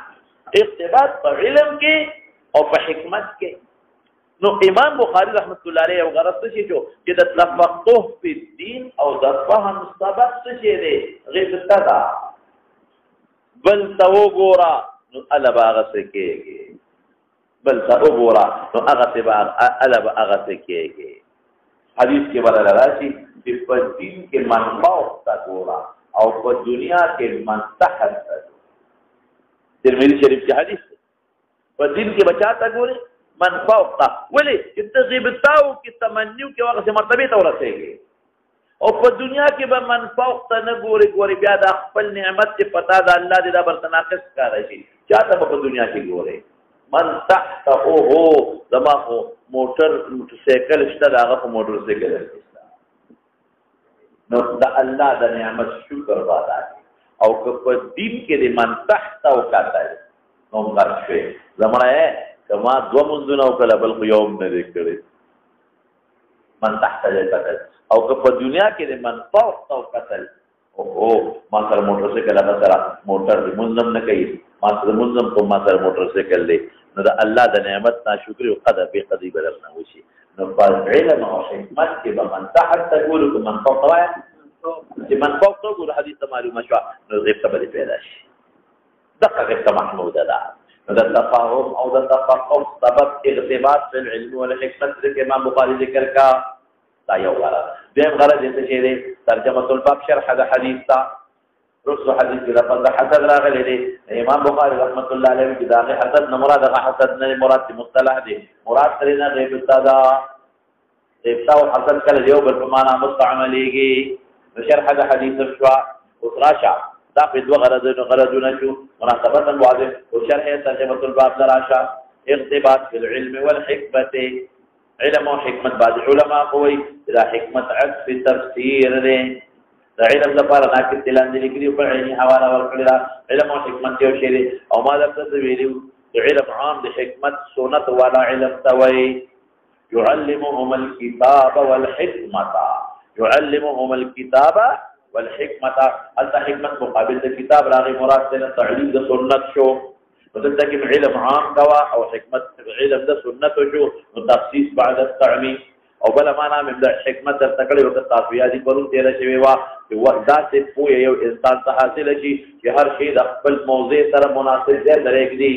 اغتباط په علم کې او په حکمت کې نو امام بخاری رحمت الله علیه او غرض څه شو چې د تفقه په دین او د فهم سبب څه دی غبطه ده بل تو ګورا نو الله باغ څه کېږي بل تا وګورا نو هغه ته الب هغه ته کېږي حدیث کې بدل راشي چې په دین کې منفعت تا ګورا او په دنیا کې منتحت ترمذی شریف کې حدیث په دین کې بچاته ګوري من فوق تا ولې چې ته غیبتاو کې تمنیو کې هغه مرتبه ته ورسېږي او په دنیا کې به من فوق ته نه ګوري بیا د خپل نعمت چې پتا د الله دې دا برتناقص کار شي چاته په دنیا کې ګوري من تحت او زما خو موټر سایکل شته هغه په موټر سایکل نو د الله د نعمت شکر ادا او که په دین کې د من تحت او کاته نو مرشي زمړه کما دو منځونه او کله بل یوم نه کړی من تحت کاته او که په دنیا کې د من فوق او قتل او ما سره موټر سایکل سره موټر منظم نه کوي ما سره منظم کوم ما سره موټر سایکل دی نو د الله د نعمت ناشکری او قدر به قضی بدلنه وشي نو په علم او حکمت کې به من تحت تقول من فوق وایا چې من فوق تقول حدیث معلومه شو نو غیبت به پیدا شي دغه غیبت محموده ده نو د تفاهم او د تفقه سبب ارتباط په علم او حکمت کې امام بخاری ذکر کا دا یو غره دیم غره دې څه دی ترجمه الباب شرح د حدیث تا رسو حدیث کې لفظ حسد راغلی دی امام بخاری رحمت الله علیه کې دا حسد نه مراد حسد نه مراد مصطلح دی مراد ترې نه غیبت دا غیبت او حسد کله یو بل په معنا مستعمليږي شرح د حدیث شو او راشه دا په دوه غرضونه شو مناسبت واضح او شرح ترجمه الباب راشه ارتباط بالعلم والحکمت علم او حکمت بعض علماء کوي دا حکمت عکس تفسیر دی دا علم لپاره ناقص دلان دي لیکلي په عیني حواله ورکړي علم او حکمت یو شی دی او ما درته ویلو علم عام د حکمت سنت والا علم توي يعلمهم الكتاب والحکمت يعلمهم الكتاب والحکمت الحکمت مقابل د کتاب راغي مراد ته تعلیم د سنت شو ودلته کې علم عام دوا او حکمت علم د سنت شو تخصیص بعد التعمیم او بل معنا من د حکمت تر تکړه وخت تاسویادي پرون تیر شوی وا چې ودا ته پوهه یو انسان ته حاصل شي چې هر شی د خپل موضوع سره مناسب دی درېګ دی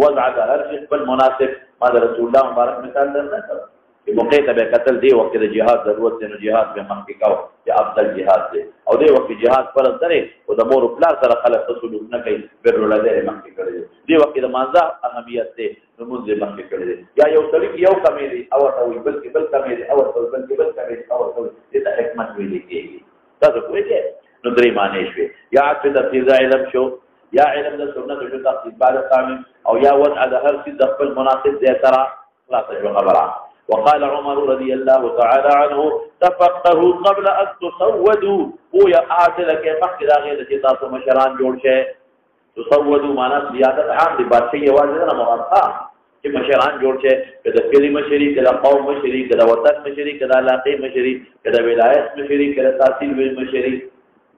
وضع د هر شی خپل مناسب ما د رسول الله مبارک مثال درنه کړ چې موقع ته قتل دی وخت د جهاد ضرورت دی نو جهاد به مخکې کاو چې افضل جهاد دی او دی وخت جهاد فرض دی او د مور پلا سره خلک تسلوک نه کوي بر ولادت مخکې کړی دی وخت د مانځه اهمیت دی نو موږ مخکې کړی دی یا یو سړی یو کمی دی او بلکې بل کمی دی او بلکې بل کمی دی او د حکمت ویل کېږي تاسو کوی کې نو درې معنی شوي یا چې د فضا علم شو یا علم د سنت شو تخصیص بعد تعمیم او یا وضع د هر څه د خپل مناسب ځای سره خلاص شو خبره وقال عمر رضي الله تعالى عنه تفقهوا قبل ان تسودوا هو يا اعتل کې فقه دا غیر چې تاسو مشران جوړ شئ تسودوا معنا زیادت عام دی بادشاہ یوازې نه مراد چې مشران جوړ شئ کله کلی مشری کله قوم مشری کله وطن مشری کله علاقه مشری کله ولایت مشری کله تحصیل مشری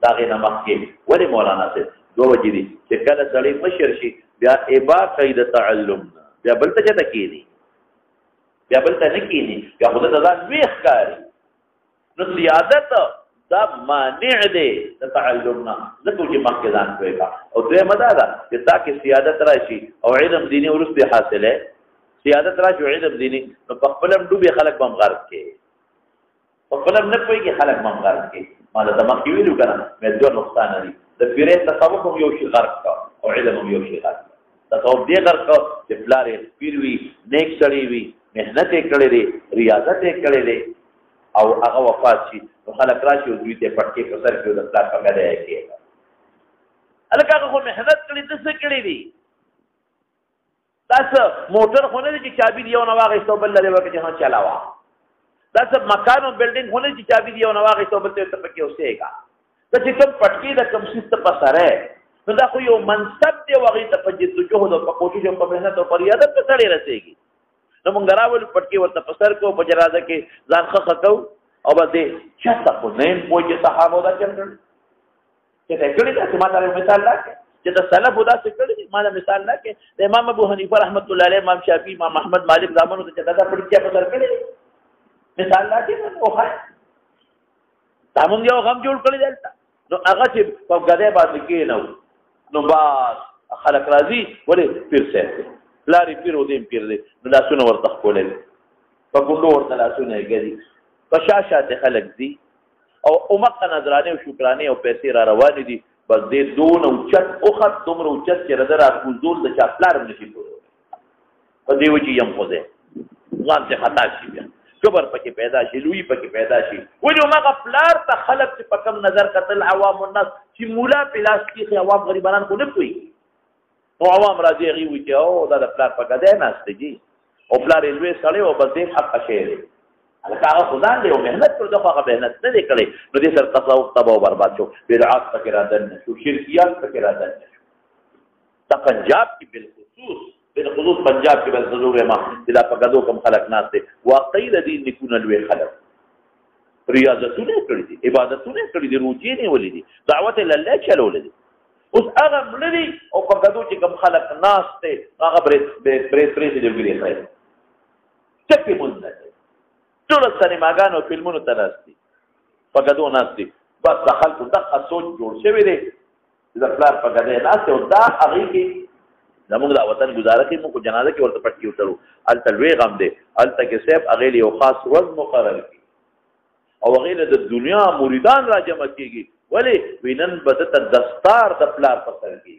دا غیر مخکې ولی مولانا سے دو وجې دي چې کله سړی مشر شي بیا ابا قید تعلم بیا بل ته چته کېږي بیا بل ته نه کېږي بیا خود ته ځان ویښ کاري نو سیادت دا مانع دی د تعلم نه ځکه چې مخکې ځان کوي او دویمه دا ده چې تا کې سیادت راشي او علم دیني وروسته حاصله سیادت راشي او علم دیني نو په خپل ډوبې خلک به هم غرق کې په خپل نه پوهېږي خلک به هم غرق کې ما دا مخکې ویلو که نه مې دوه نقصان دي د پیرې تصوف هم یو شي غرق کا او علم هم یو شي غرق کا تصوف دې غرق کا چې پلار یې پیر وي نیک سړی وي محنت یې کړی دی ریاضت یې کړی دی او هغه وفات شي نو خلک راشي او دوی ته پټکې په سر کې د پلار په ګډه یې کېږي هلکه هغه خو محنت کړي ده څه کړي دي دا څه موټر خو نه دی چې چابي دی یو نه واخېستو بل لرې وکړه چې ها چلاوه دا څه مکان او بلډینګ خو نه دی چې چابي دی یو نه واخېستو بل ته ورته پکې اوسېږه دا چې کوم پټکې د کوم سیس ته په سره نو دا خو یو منصب دی او هغې ته په جدوجهد او په کوشش او په محنت او په ریاضت په سړی رسېږي نو مونږ راولو پټکې ورته په سر کوو په جنازه کې ځان ښه کوو او بس دې چاته خو نه یم پوه چې صحابو دا چل کړي چې ته کړي دا چې ما ته مثال راکړې چې د سلفو داسې کړي دي ما ته مثال راکړې د امام ابو حنیفه رحمت الله علیه امام شافعي امام احمد مالک زامنو ته چې دا پټکې په سر کړي مثال راکړې نو وښایه دا مونږ یو غم جوړ کړی دلته نو هغه چې په ګدۍ باندې کېنو نو بس خلک راځي ولې پیر صاحب دی پلار یې پیر و دې پیر دی نو لاسونه ورته ښکلوي په ګونډو ورته لاسونه یې ګري په شا شاته خلک ځي او عمقه نظرانې او شکرانې او پیسې را روانې دي بس دې دونه اوچت اوخت دومره اوچت چې رده را کوزول د چا پلار هم نشي کولی په دې وجه یم خو ځای ځان ته خطا شي بیا کبر پکې پیدا شي لوی پکې پیدا شي ولې هغه پلار ته خلک چې په کم نظر قتل عوام الناس چې مولا پلاستیک عوام غریبانان کو نه کوي او عوام راځي هغه وي چې او دا د پلار په ګډه ناشته دي او پلار یې لوی سړی او بس دې حق شي هغه هغه خدای له مهنت پر دغه مهنت نه دی کړی نو دې سره تصوف تباہ او برباد شو بدعات پکې راځي شو شرکیات پکې راځي تا پنجاب کې بالخصوص پنجاب کې بل ضرور ما دلا پګدو کوم خلق ناس دي واقعي د دې نکونه لوی خلق ریاضتونه کړی دي عبادتونه کړی دي روزي نه ولې دي دعوت الله چلول دي اوس هغه ملي او پګدو چې کوم خلق ناس ته هغه برې دي وګړي خیر چکه مونږ ټول سینماګانو فلمونو ته راستي پګدو ناس دي بس خلکو دغه سوچ جوړ شوی دی د پلار پګدې ناس او دا هغه کې زموږ د وطن گزاره کې موږ جنازه کې ورته پټکی وترو الته لوی غم دی الته کې صاحب هغه یو خاص ورځ مقرر کی او هغه د دنیا مریدان را جمع کیږي ولی وینن بدت دستار د پلار په سر کې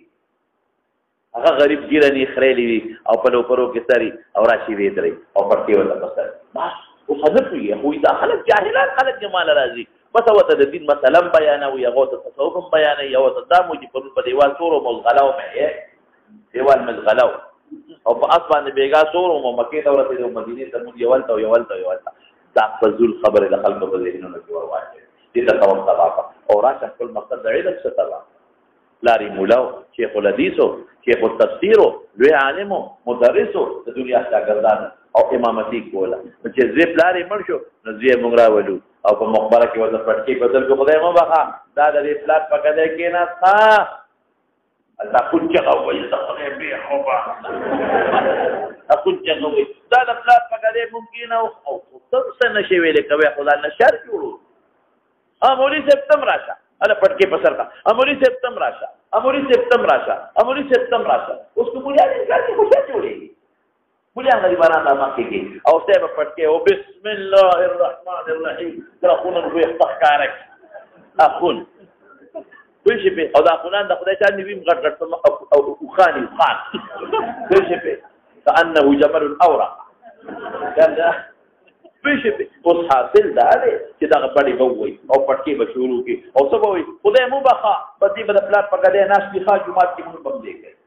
هغه غریب ګیرنی خړېلی او په لوپرو کې سری او راشي وی درې او پټکی ورته په سر بس او حذف وي خو دا خلک جاهلان خلک جمال راځي بس وته د دین مثلا بیان او یو ته تصوف بیان یو ته دمو چې په دیوال تورو مزغلاو مې دیوال مزغلاو او په اسمان بیګا تورو مو مکه ته ورته د مدینه ته مو یوالته دا فزول خبره د خلکو په ذهنونو کې ورواچي دې ته توقع تباکا او راشه خپل مقصد د علم څخه تباکا لاري مولاو شیخ الحدیثو شیخ التفسیرو لوی عالمو مدرسو د دنیا شاګردان او امامتي کوله چې زی پلاری مړ شو نو زی موږ راولو او په مخبره کې ورته پټکی بدل کو خدای مو بخا دا د پلار په کده کې نه ښا الله كنت قوي تقري به خوبا كنت قوي دا د پلار په کده ممکن او څه نشي ویلې کوي خدای نشر جوړو مولوی سپتم راشه اله پټکی په سر کا اموري سپتم راشه اوس کو مولیا دې ځکه خوشا جوړي مولیا غریبانه دا مکه کې او سبب پټکی او بسم الله الرحمن الرحیم دا خون روح تخکارک اخون ویشي په او دا خونان د خدای تعالی ویم غټ او خان ویشي په كانه جبل الاورق دا ویشي په اوس حاصل دا دی چې دا غړي بووي او پټکی به شروع کی او سبوي خدای مو بخا په دې بل پلان په کده ناس په خاص جمعات کې مونږ بم دی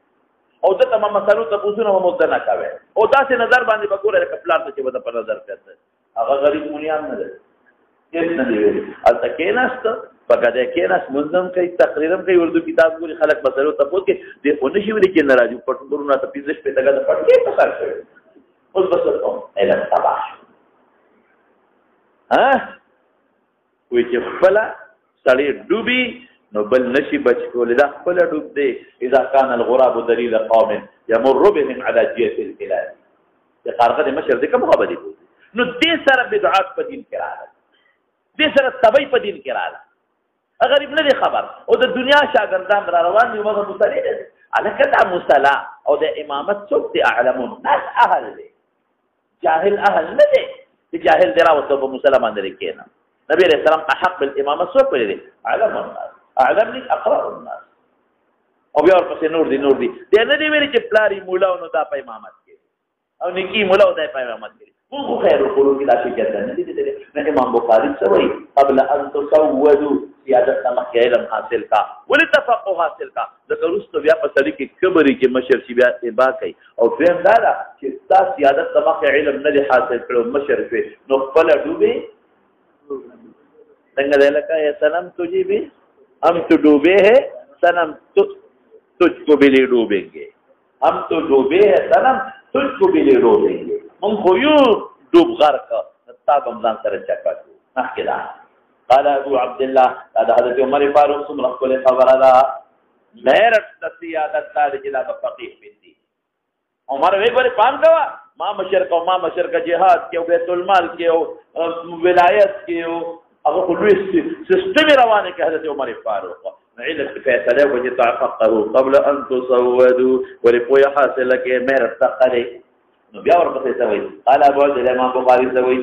او دا تمام مسلو ته پوښتنه مو مت نه کاوه او تاسو نظر باندې بګوره کپلار ته چې ودا په نظر کړته هغه غریب مونیان نه دی هیڅ نه دی ویل الته کې ناست پکده کې ناس منظم کوي تقریرم کوي اردو کتاب ګوري خلک مسلو ته پوښتنه کې دې اونې شي ویل کې ناراضي پټورونه ته پیځش په دغه پټکی په سر شوی اوس بس ته اله تباش وی چې خپل سړی ډوبي نو بل نشي بچ کول دا خپل ډوب دی اذا كان الغراب دليل قوم يمر بهم على جهه الهلال د قارغه مشر دې کوم خبرې نو دې سره بدعات په دین کې راغله دې سره تبي په دین کې راغله غریب نه دی خبر او د دنیا شاګردان را روان دي مغه مصلی دي الکدا مصلا او د امامت څوک دي اعلمون ناس اهل دي جاهل اهل نه دي جاهل دی راوته په مسلمان دی کېنا نبی علیہ السلام احق بالامامه سو کړی دی علم الناس اعلم لي اقرا الناس او بیا ورپسې نور دی دا نه دی ویلي چې پلاری مولا نو دا په امامت کې او نکی مولا دا په امامت کې خو خیر القلوب لا شي جدا نه دی نه امام بخاری سوي قبل ان تسودوا سیادت نمک علم حاصل کا ولتفقه حاصل کا ذکر واست بیا په سړي کې کبري کې مشر شي بیا اتباع کوي او فهم دا چې تاسو سیادت نمک علم نه حاصل کړو مشر شوي نو خپل ډوبي څنګه دلکه یا سلام تجي به हम तो डूबे हैं सनम तुझको भी ले डूबेंगे हम तो डूबे हैं सनम तुझको भी ले डूबेंगे हम खोयू डूब غرق تاب رمضان سره چکا نحکدا قال ابو عبد الله هذا حضرت عمر فاروق سمره کول خبر ادا میرت سیادت تعالی جلا فقيه بنتي عمر وی پر پام کوا ما مشرق جهاد کې بیت المال کې ولایت کې هغه خلوی سیستم روانه کې حضرت عمر فاروق علت فیصله وجه تعفقه قبل ان تصودوا ولپوی حاصله کې مهر تقلی نو بیا ورپسې سوي قال ابو عبد الامام بخاری سوي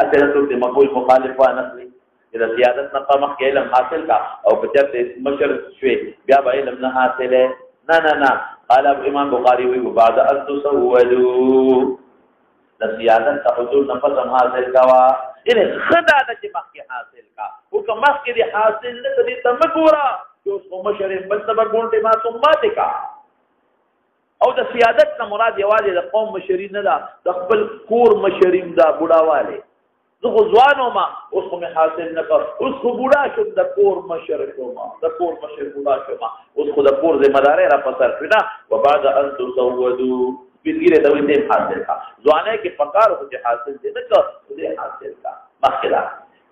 اثرت مقبول مخالف نقلی اذا سیادت نقمه کې علم حاصل کا او کچته مشر شوي بیا به علم نه حاصله نه قال امام بخاری وی بعد ان تسودوا د سیادت حضور نفس حاصل کوا یعنی خدا د چې مخکې حاصل کا او که مخکې دی حاصل نه کړي ته مګورا جو مشر بل صبر ګونټه ما ثم کا او د سیادت نه مراد یوازې د قوم مشرین نه ده د خپل کور مشرین دا بوډاواله زه خو ځوانو ما اوس خو مې حاصل نه کړ اوس خو بوډا شم د کور مشر شوم د کور مشر بوډا شوم اوس خو د کور ذمہ داري را پسر کړه وبعد ان تسودوا بګیره د وینې حاصل کا ځوانه کې فقار خو حاصل دي نه کړ دې حاصل کا مخکلا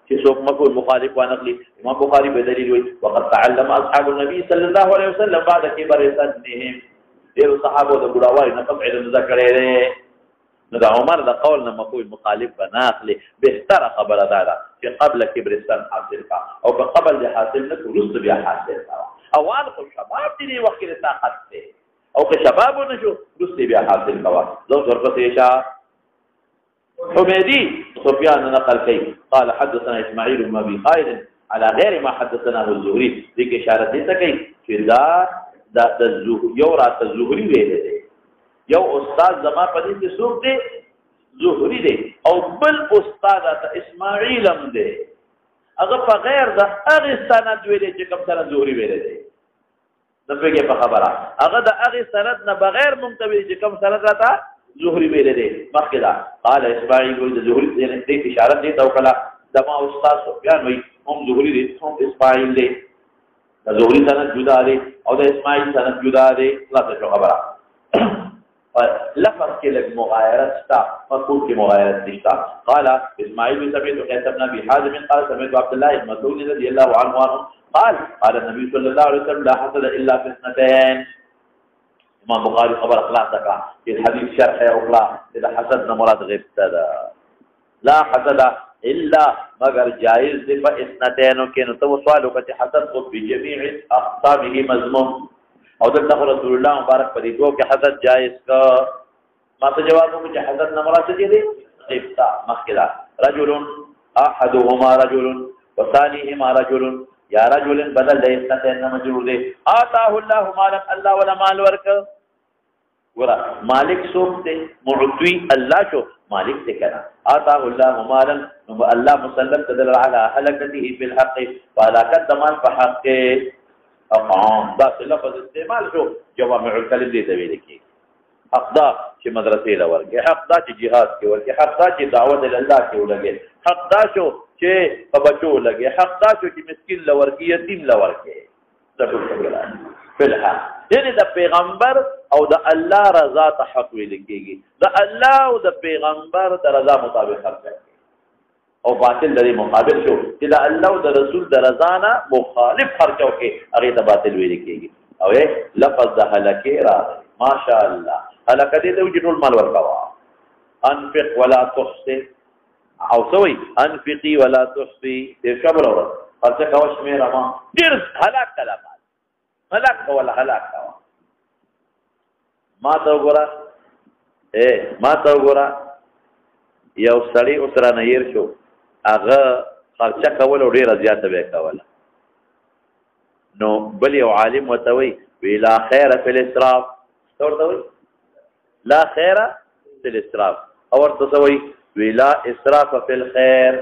چې څوک مقول مخالف ونقلي امام بخاری به دلیل وي وقد تعلم اصحاب النبي صلى الله عليه وسلم بعد كبر سنهم ډیرو صحابو د بوډاوالي نه قطع د ذکرې نو د عمر د قول نه مقول مخالف بناخلي بهتره خبره ده چې قبل کبر سن حاصل کا او په قبل د حاصل نه ورست بیا حاصل کا اوان خو شباب دي وخت کې طاقت ده او که شباب نشو ورست بیا حاصل کا زو ورپسې شاه حميدي سفيان نقل كي قال حدثنا اسماعيل بن ابي خالد على غير ما حدثنا الزهري ذيك اشاره دي تکي چې دا یو رات زهري ویل دي یو استاد زما پدې کې څوک دی زهري دی او بل استاد ته اسماعیل هم دی هغه په غیر د هغه سند ویل چې کوم سره زهري ویل دی د پیګه په خبره هغه د هغه سند نه بغیر ممتوي چې کوم سند راته زهري ویل دی مخکې دا قال اسماعیل د زهري دې اشاره دي تو کلا دما استاد سفیان وی هم زهري دي هم اسماعیل دی د زهري سند جدا دی او د اسماعیل سند جدا دی خلاصه خبره لفظ کې لږ مغایرت شته مقول کې مغایرت نشته قال اسماعیل بن سمعت قيس بن ابي حازم قال سمعت عبد الله بن مسعود رضي الله عنه قال قال النبي صلى الله عليه وسلم لا حسد الا في اثنتين امام بخاري خبر اخلاص ذکر في الحديث شرح اخلاص اذا حسدنا مراد غبتدا لا حسد الا مگر جائز دی په اثنتين کې نو تو سوال وکړي حسد کو بجميع اقسامه مذموم او دلته رسول الله مبارک په دې دوه کې حسد جائز کا ما ته جواب وکړي چې حسد نه مراد څه دی غبطه مخکلا رجل احدهما رجل وثانيهما رجل یا رجل بدل د اثنتين مجرور دی آتاه الله مالا الله ولا مال ورک ورا مالک سوق دی معطي الله شو مالک ته کنا آتاه الله مالا الله مسلم تدل على هلكته في الحق فهلاكت ضمان په حق اقام دا لفظ استعمال شو جوامع الکلم دې ته ویل کی حق دا چې مدرسې لورګي حق دا چې jihad کې ورګي حق دا چې دعوت الله کې ولګي حق دا شو چې په بچو لګي حق دا شو چې مسکین لورګي یتیم لورګي دا ټول خبره فلحا یعنی د پیغمبر او د الله رضا ته حق ویل کېږي د الله او د پیغمبر د رضا مطابق خرڅ او باطل لري مقابل شو چې د الله او د رسول د رضا نه مخالف خرچو کې هغه ته باطل ویل کېږي او لفظ د هلاکه را ماشاء الله هلاکه دې ته وجنول مال ورکوا انفق ولا تحصي او سوي انفقي ولا تحصي دې خبر اورل خرچه کاوه شمیر ما ډیر هلاک کلام هلاک ولا هلاک ما ته وګوره ما ته وګوره یو سړی اوسره نه ير شو هغه خرچه کول او ډیره زیاته به کوله نو بل یو عالم وتوي ولا خیر فی الاسراف ورته لا خیر فی الاسراف او ورته وي ولا اسراف فی الخير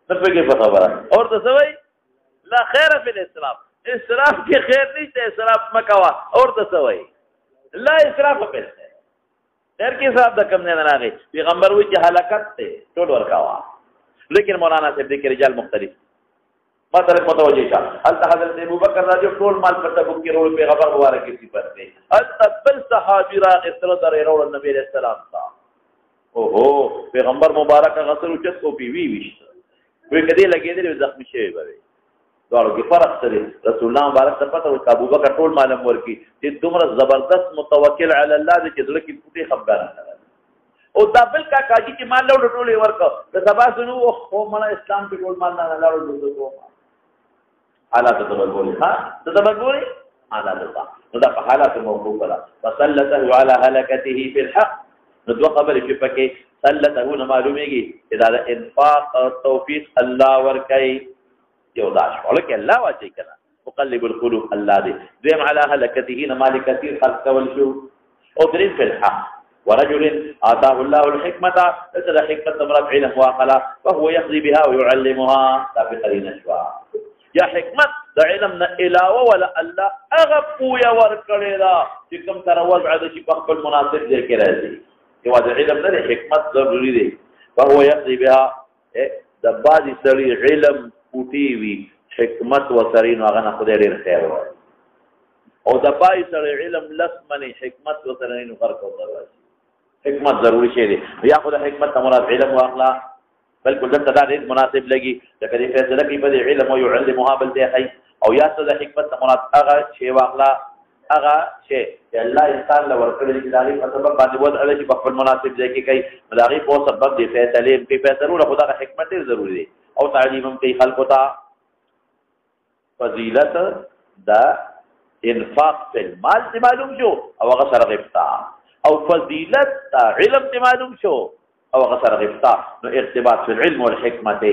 څه په خبره ورته وي لا خیر فی الاسراف اسراف کې خیر نشته اسراف مکوا ورته وي لا اسراف فی الخير خیر کې صاحب د کم نه راغی پیغمبر وی چې هلاکت ته ټول ورکاوه لیکن مولانا صاحب دې کې رجال مختلف مثلا متوجه شه حضرت ابوبکر رضی ټول مال پر تبوک کې رول پیغمبر مبارک کی صفت ده بل صحابي راغی تر درې رول نبی رسول الله تا اوهو پیغمبر مبارک غسل او چت کو پی وی وشت وی کدی لګیدل زخمی شوی به داړو کې فرق سره رسول الله مبارک ته پته او ابوبکر ټول مال ورکی چې دومره زبردست متوکل علی الله دې چې دلته کې پټي خبره نه او دا بل کا کاجی چې مال له ټولې ورکو د سبا سنو خو مله اسلام کې ټول مال نه لاړو دوه حالات تبرګول ها تبرګول حالات نو دا په حالات موقوفه ده فسلته على هلكته في الحق نو دوه خبرې چې پکې سلته نو معلومیږي چې دا انفاق او توفیق الله ورکړي یو داش ولکه الله واچي کنه مقلب القلوب الله دي دویم على هلكته مال كثير خلق والشو أدرين في الحق ورجل آتاه الله الحكمة لسد حكمة مرات علم واقلا فهو يقضي بها ويعلمها تابقين شواء يا حكمة دا علمنا إلاوة ولا الله أغفو يا ورقل دا كم تروز بعد شي بخب المناسب دي كرازي يواد علمنا دي حكمة ضروري دي فهو يقضي بها دا بعضي سري علم قتيوي حکمت و سرین واغنا خدای ډیر خیر وای او د پای سره علم لسمنی حکمت و سرین فرق او دروازه حکمت ضروری شی دی یا خدای حکمت مراد علم واخلا بلکې دلته دا ډیر مناسب لګي لکه دې فیصله کوي په علم او يعلمها بل دی خي او یا څه حکمت مراد هغه شی واخلا هغه شی چې الله انسان له ورکړل چې دغه په سبب باندې وځي چې په خپل مناسب ځای کې کوي دغه په سبب دی فیصله په فیصله خدای حکمت ډیر ضروری دی او تعلیم هم کوي خلق ته فضیلت دا انفاق فی المال تی معلوم شو او غسر غفتا او فضیلت دا علم تی معلوم شو او غسر غفتا نو ارتباط فی العلم والحکمت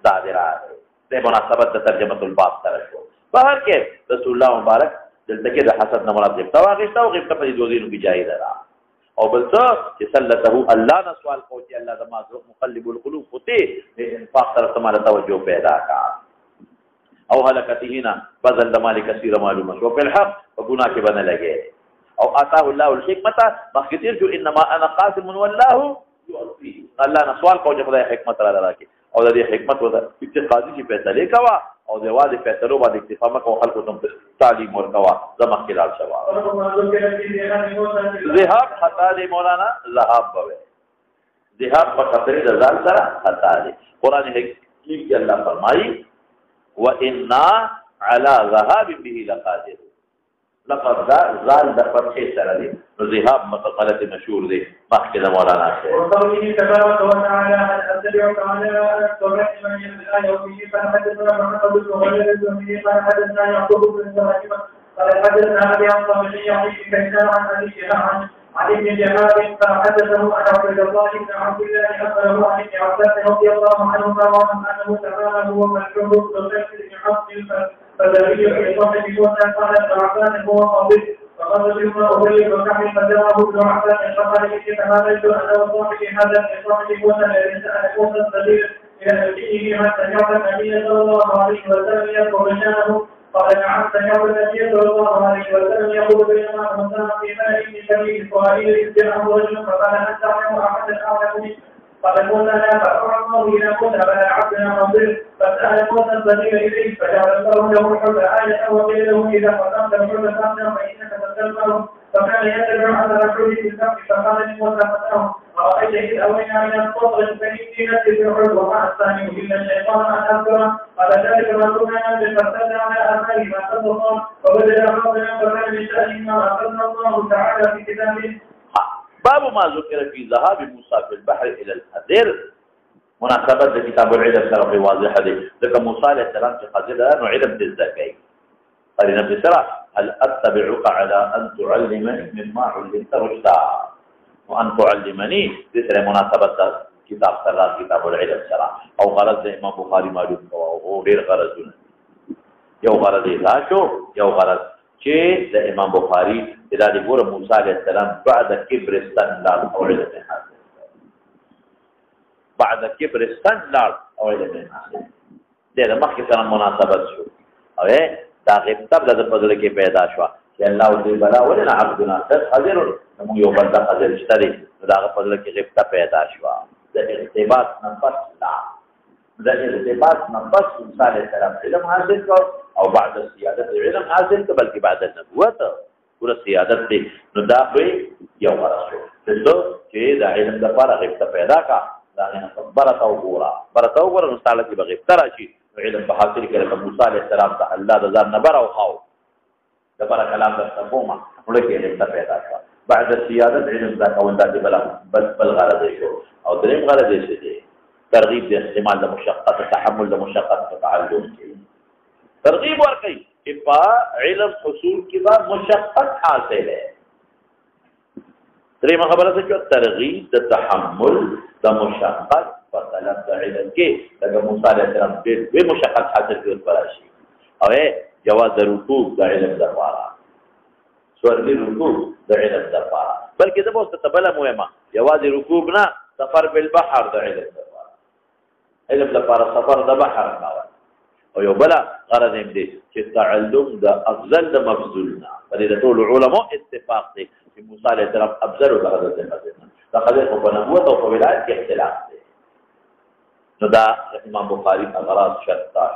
دادرات دے مناسبت دا ترجمت الباب ترشو بہر کے رسول اللہ مبارک دلتکی دا حسد نمرات غفتا وغفتا وغفتا پا دی دو دینو کی جائی درا او بلتا کہ سلطہو اللہ نسوال قوتی اللہ دا مازرق مقلب القلوب خطی انفاق طرف تمہارا توجہ پیدا کا او هلكتهنا بذل مال كثير معلومه وفي الحق وكنا كبنا لگے او آتاه الله الحكمه مخكتير جو انما انا قاسم والله يعطي الله نے سوال کو جو خدای حکمت را راکی او دې حکمت و اتقاضی کی فیصله کوا او دې واده فیصلو باندې اکتفا مکو خلق تم تعلیم ورکوا زما خلال شوا ذهاب خطا دې مولانا ذهاب بوي ذهاب په خطر رضال سره خطا دې قران حکیم کې الله فرمایي وَإِنَّا عَلَى ذَهَابٍ بِهِ لَقَادِرٌ لقد زال دفتح سره دي ذهاب متقلة مشهور دي مخکې د مولانا شه وقوله تبارك وتعالى هل أتبعك على صراط من الآية وفيه فحدثنا محمد بن غير وفيه فحدثنا يعقوب بن إبراهيم قال حدثنا أبي عن طبيعي عن كيسان عن أبي شهاب عن ابن جهاد فحدثه عن عبد الله بن عبد الله أخبره عن ابن عباس رضي الله عنهما أنه تعالى هو مشهور بغير بن حفص فذلك في صحيح موسى قال ابن عباس هو قبيل فقال ابن أبي وكحل فجاءه ابن عباس فقال إني تماميت أنا وصاحبي هذا من صاحب موسى الذي سأل موسى الصغير إلى نبيه حتى يعلم النبي صلى الله عليه وسلم يذكر شانه قال نعم سمعت النبي صلى الله عليه وسلم يقول بينما كنا في مال من بني اسرائيل اذ جاءه رجل فقال هل تعلم احدا اعلم مني قال قلنا لا فاعرض الله الى قلنا بلى عبدنا مصير فسال موسى السبيل اليه فجعل الله له الحب آية وقيل له اذا قدمت الحب فاصنع فانك تستلقه فكان يتبع على رسول في السبت فقال لموسى فتاه أرأيت إذ أوينا إلى الصدر فإني نفسي الحب وما أستعني إلا الشيطان أن أذكره قال ذلك ما كنا نملك فارتد على آثاره ما قد الله وبدل ربنا فكان من شأنه ما أخذنا الله تعالى في كتابه باب ما ذكر في ذهاب موسى في البحر إلى الخضر مناسبة كتاب العلم سرق واضح دي ذكر موسى عليه السلام في خضر أنه علم الزكاة قال نبي سرع هل أتبعك على أن تعلمني مما علمت رشدا وأن تعلمني ذكر مناسبة كتاب سرع كتاب العلم سرع أو غرض إمام بخاري معلوم أو غير غرض يو غرض لا شو يو غرض شيء ده إمام بخاري إذا دبور موسى عليه السلام بعد كبر استنلال أو علم حاصل بعد كبر استنلال أو علم حاصل ده مخي سنة مناسبة شو أو دا غبتب دا فضل کې پیدا شو چې الله دې بلا ولنا عبدنا حاضر نو یو بل دا حاضر اشتري دا فضل کې غبتب پیدا شو د ارتباط نفس لا د ارتباط نفس انسان سره علم حاصل کو او بعد السياده علم حاصل کو بلکې بعد النبوت ور سیادت دې نو دا به یو ورسو څه چې دا علم د لپاره غبتب پیدا کا دا نه برکه وګوره نو تعالی کې بغبتب راشي علم بحاصل کړه موسی عليه السلام ته الله د ځان نه برو خاو د بر کلام د تقوما ولکه علم پیدا شو بعد السياده علم ذاك وندا بل غرض شو او دریم غرض یې دي ترغیب د احتمال د مشقت تحمل د مشقت تعلم ترغیب ورکړي چې په علم حصول کې به مشقت حاصل ہے دریم خبره څه ترغیب د تحمل د مشقت فطلب د علم کې لکه موسی علیه السلام به مشقت حاصل کړ پراشي او یواز د رکوب د علم دپاره سورلی رکوب د علم دپاره بلکې زه به اوس ته بله مهمه یوازې رکوب نه سفر بالبحر د علم دپاره علم دپاره سفر د بحر کول او یو بله غرض هم دی چې تعلم د افضل د مفضول نه په دې د ټولو علماء اتفاق دی چې موسی علیه السلام افضل د حضرت خضر نه د خضر خو په نبوت او په ولایت کې اختلاف دی نو دا امام بخاري اغراض شرطا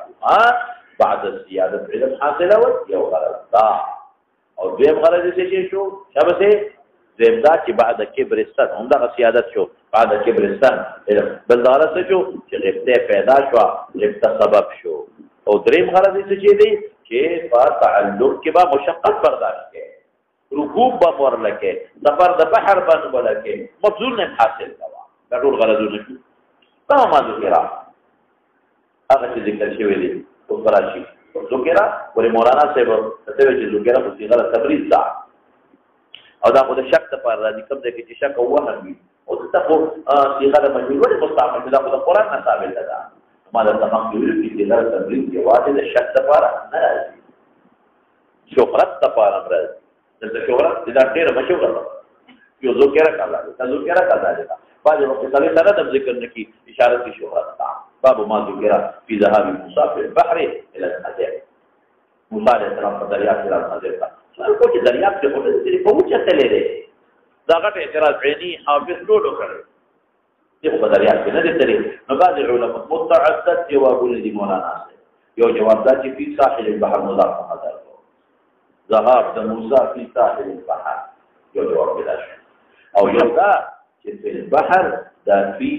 بعد الزيادة علم حاصله یو غرض دا او دویم غرض څه شو شابه دویم دا چې بعد کبر سن هم دا سیادت شو بعد کبر سن بل دا څه شو چې غفته پیدا شو غفته سبب شو او دریم غرض څه دی چې په تعلق کې با مشقت برداشت کې رکوب با ورلکه سفر د بحر باندې ولکه مفضول نه حاصل کوا دا ټول غرضونه شو دا ما ذکر هغه چې ذکر شوی دی او براشي ذکر ولې مولانا صاحب ته چې ذکر په صيغه تبریز دا او دا خو د شک لپاره راځي کوم ځای کې چې شک او وهم وي او ته خو صيغه مجهول ولې مستعمل دا خو د قران نه ثابت ده ما دا تمام ویل چې صيغه تبریز کې واجب د شک لپاره نه راځي شهرت لپاره راځي د شهرت دا ډېر مشهور ده یو ذکر کړه بعض وقت صلی سره د ذکر نکی اشاره کی شهرت تا باب ما ذکر فی ذهاب موسی فی البحر الى الحجر موسی علیہ السلام په دریاب کې راځي تا څنګه چې دریاب کې هوټل دې په وچه تللی دی دا غټ اعتراض عینی حافظ ډوډو کړی دې په دریاب کې نه دي تللی نو بعض علماء متعدد جوابونه دي مولانا یو جواب دا چې فی ساحل البحر مضاف حذر ذهاب د موسی فی ساحل البحر یو جواب دا او یو دا چې په البحر دا فی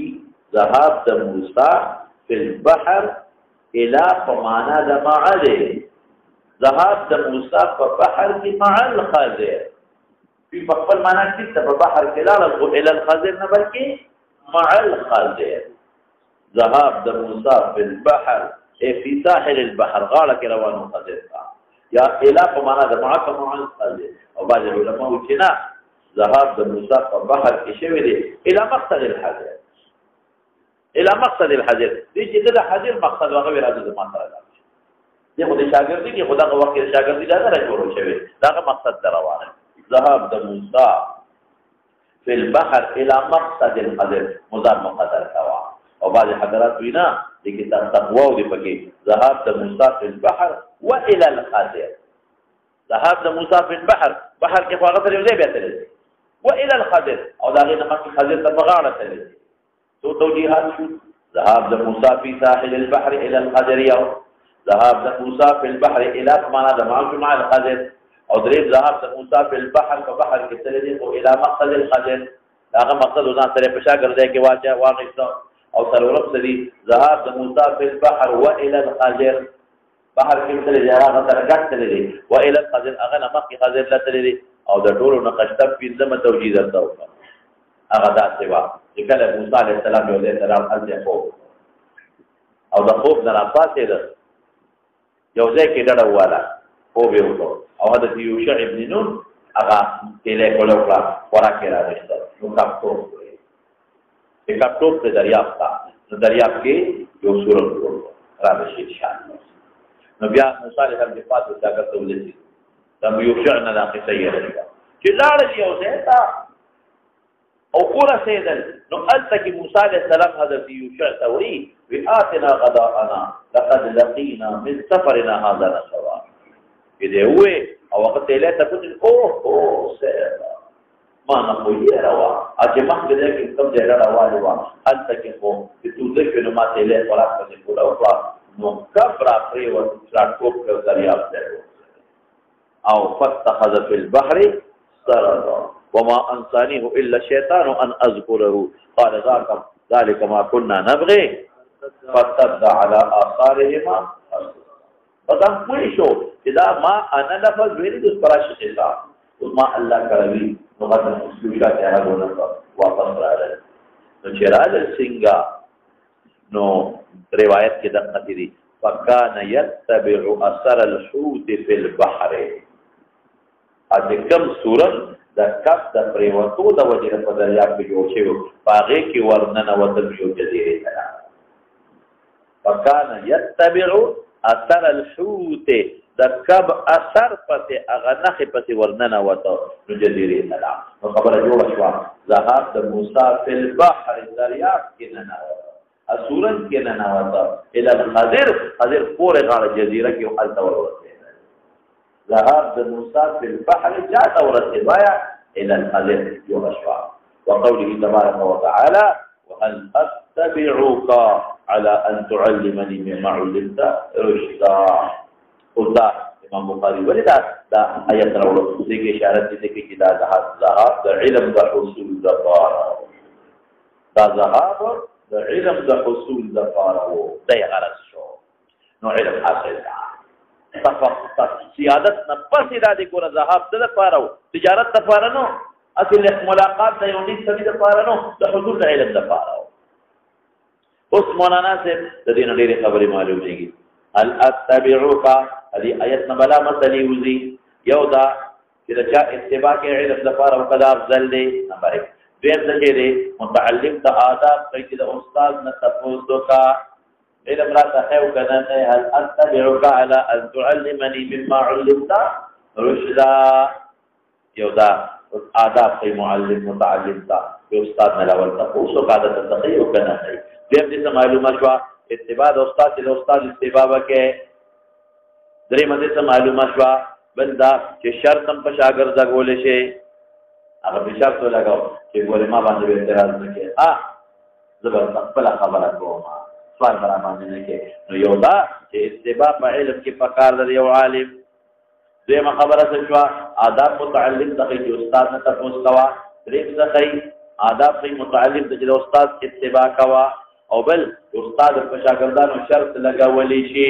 ذهاب د موسی په البحر الى فمانا د معده ذهاب د موسی په بحر کې مع الخضر فی خپل معنا کې په بحر کې لا الى الخضر نه بلکې مع الخضر ذهاب د موسی په البحر فی ساحل البحر غاړه کې روانو خضر یا الى فمانا د مع الخضر او بعض علماء چې نه ذهاب د موسی په بحر کې شوی دی الى مقصد الحجر الى مقصد الحجر دې چې د حجر مقصد هغه راځي د مانځه راځي دغه د شاګردي کې خدای وخت شاګردي دا نه جوړ شوی دا مقصد دروازه ذهاب د موسی په البحر الى مقصد الحجر مضاف مقدر کوا او بعض حضرات وینا د کتاب تقوا او د پکې ذهاب د موسی په البحر والى الحجر ذهاب د موسی په البحر بحر کې فارغ لري دی به تللی والى الخضر او دا غي نمک خضر ته بغاړه تللی تو توجيهات شو ذهاب د موسی في ساحل البحر الى الخضر او ذهاب د موسی في البحر الى معنا د مع الخضر او درې ذهاب د موسی في البحر په بحر کې تللی او الى مقصد الخضر هغه مقصد ځان سره په شاګرد کې واقع او سرورم سدي ذهاب د موسی في البحر والى الخضر بحر کې تللی هغه سره ګټ تللی والى الخضر هغه نمک خضر لا تللی او د ټولو نقشته پینځمه توجیه درته وکړه هغه دا سیوا چې کله موسی علیه السلام یو ځای ته راغلی خوب او د خوب نه راپاسېد یو ځای کې ډډه وواله خوب یې وکړ او حضرت یوشع ابن نون هغه کیلې کوله وکړه خوراک یې راویسته نو کپټوپ کړی چې کپټوپ په دریاب ته نو دریاب کې یو سورت جوړ راوشي نو بیا موسی علیه السلام د پاتو څنګه ته ولېږي دا یوشع نه دا قصه یې راځي چې لاړ یو ځای ته او قرا سیدل نو التکی موسی علیہ السلام حضرت یوشع ته وی آتنا غداءنا لقد لقينا من سفرنا هذا نصوا دې وې او وخت له ته پوښتنه او سیدا ما نه کوی راوا اته ما دې کې کوم ځای راوالي وا التکی خو چې ذکر نو ما ته له خلاص کړي کولا نو کفر پری و ټراټوپ په دریاب ته او فتخذ في البحر سردا وما انسانيه الا الشيطان ان اذكره قال ذلك ما كنا نبغي فتد على اثارهما پتہ کوئی شو اذا ما انا لفظ ویری د پراشه کیتا ما الله کروي نو غد مسلوشا ته هغه واپس راځي نو چرال سنگا نو روایت کې د قدري فكان يتبع اثر الحوت في البحر اذکم صورت د کف د پریوتو د وجه په دریاب کې جوړ شوی باغې کې ورننه وتل یو جزیره ده فكان يتبع اثر الحوت د کب اثر پسې هغه نښې پسې ورننوته نو جزیرې ته لاړ نو خبره جوړه شوه ذهاب د موسی فی البحر دریاب کې ننوته سورج کې ننوته الی الخضر خضر پورې غاړه جزیره کې هلته ورسېده ذهاب د موسی فی البحر چاته ورسېد وایه الی الخضر جوړه شوه وقوله تبارک وتعالى وهل اتبعوك على ان تعلمني مما علمت رشدا خدا امام بخاری ولدا دا آیت راوړو دغه اشاره دي چې دا ذهاب د علم د حصول لپاره دا ذهاب د علم د حصول لپاره وو دا غرض شو نو علم حاصل ده فقط سیادت نه پسې دا د ګور ذهاب د لپاره تجارت لپاره نو اصل ملاقات د یو نیم سړي لپاره نو د حصول د علم لپاره اوس مولانا سے د دې نړۍ خبرې معلومیږي هل اتبعوک هذه آیت نه بلا مسلې وزي یو دا چې دا اتباع کې علم د لپاره وقدا افضل دی نمبر 1 دیم د دې متعلم د آداب چې د استاد نه تاسو کا علم را ته او کنه هل اتبعوک على ان تعلمني مما علمت رشدا یو دا آداب کوي معلم متعلم تا استاد نه لول تاسو کا د تخیو کنه دیم دې معلومه شو اتباع د استاد له استاد اتباع وکړي درې مده څه معلومه شو بل دا چې شرط هم په شاګرد غول شي هغه به شرط لګاو چې ګوره ما باندې اعتراض وکړي زبر خپل خبره کوم سوال برا باندې نه کې نو یو دا چې اتباع په علم کې پکار دی یو عالم دیمه خبره څه شو آداب متعلم د استاد نه تاسو کوا درې څه آداب په متعلم د استاد اتباع کوا او بل استاد په شاګردانو شرط لګولې شي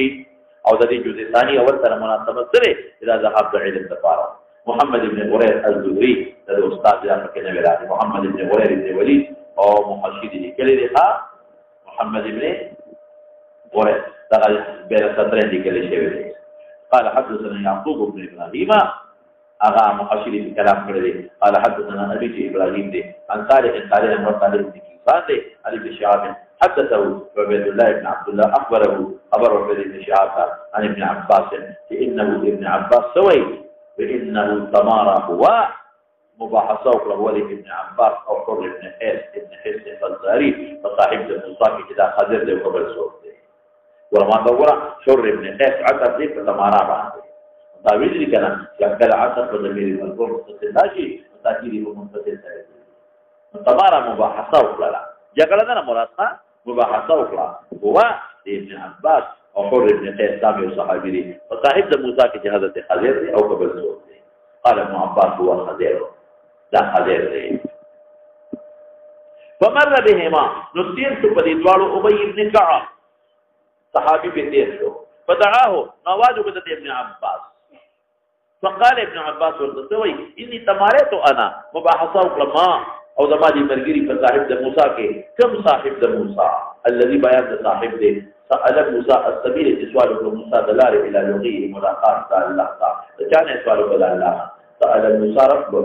او د دې جزء ثاني اول سره مناسبت سره اذا ذهب د علم لپاره محمد ابن غرير الزهري د استاد ځان کې نه ویل محمد ابن غرير ابن ولید او محشد لیکلي دی محمد ابن غرير دا بیر سطرین لیکلي شوی قال حدثنا يعقوب بن ابراهيم اغا محشد کلام کړی قال حدثنا ابي ابراهيم دي عن صالح قال عن صالح بن كيسان دي علي بن شهاب حدثه عبيد الله بن عبد الله اخبره خبر عبيد بن شهاب عن ابن عباس انه ابن عباس سوي بانه تمارا هو مباحثه هو ابن عباس او حر بن حيس ابن حيس الفزاري فصاحب المصاك كذا خضر له قبل صوت ورما دورا حر بن حيس عتب دي تمارا بعد تعویل دي کنه چې کله عتب په ضمیر مرفوع متصل راشي تاکید په منفصل سره تمارا مباحثه وکړه جګړه نه مراد مباحثه وکړه هو ابن عباس او حر ابن قيس تابعي صحابي دي فصاحب د موسی کې حضرت خضر او قبل صوت دي قال ابن عباس هو خضر دا خضر دي فمر بهما نصير بدي دوالو ابي ابن كعب صحابي بيته فدعاه نواجه بدت ابن عباس فقال ابن عباس ورتسوي اني تماريت انا مباحثه وكما او زما دي مرګري په صاحب د موسی کې کوم صاحب د موسی الذي بیان د صاحب دې سأل موسی السبيل سوال موسی دلار الى لغي ملاقات الله تعالی چانه سوال وکړ الله سأل موسی رب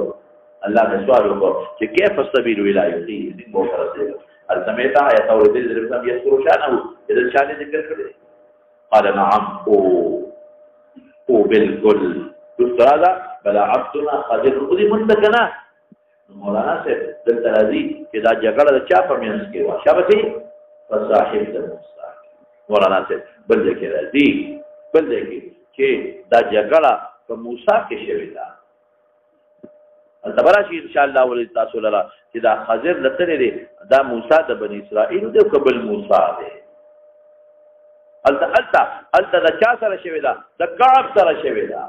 الله نے سوال وکړ چې كيف السبيل الى لغي دې مو فرسه السميتا آیت اور دې درته یذكر شانه دې شانه ذکر کړی قال نعم او بالکل استاد بلا عبدنا قادر خودي منتکنا مولانا سے دلته راځي چې دا جګړه د چا په منځ کې و شابه فصاحب د موسی مولانا سے بل ځکه راځي بل ځکه چې دا جګړه په موسی کې شوې ده التبراشي ان شاء الله ولې تاسو لرا چې دا خضر لته دی دا موسی د بنی اسرائیل د قبل موسی دی الته د چا سره شوې ده د کعب سره شوې ده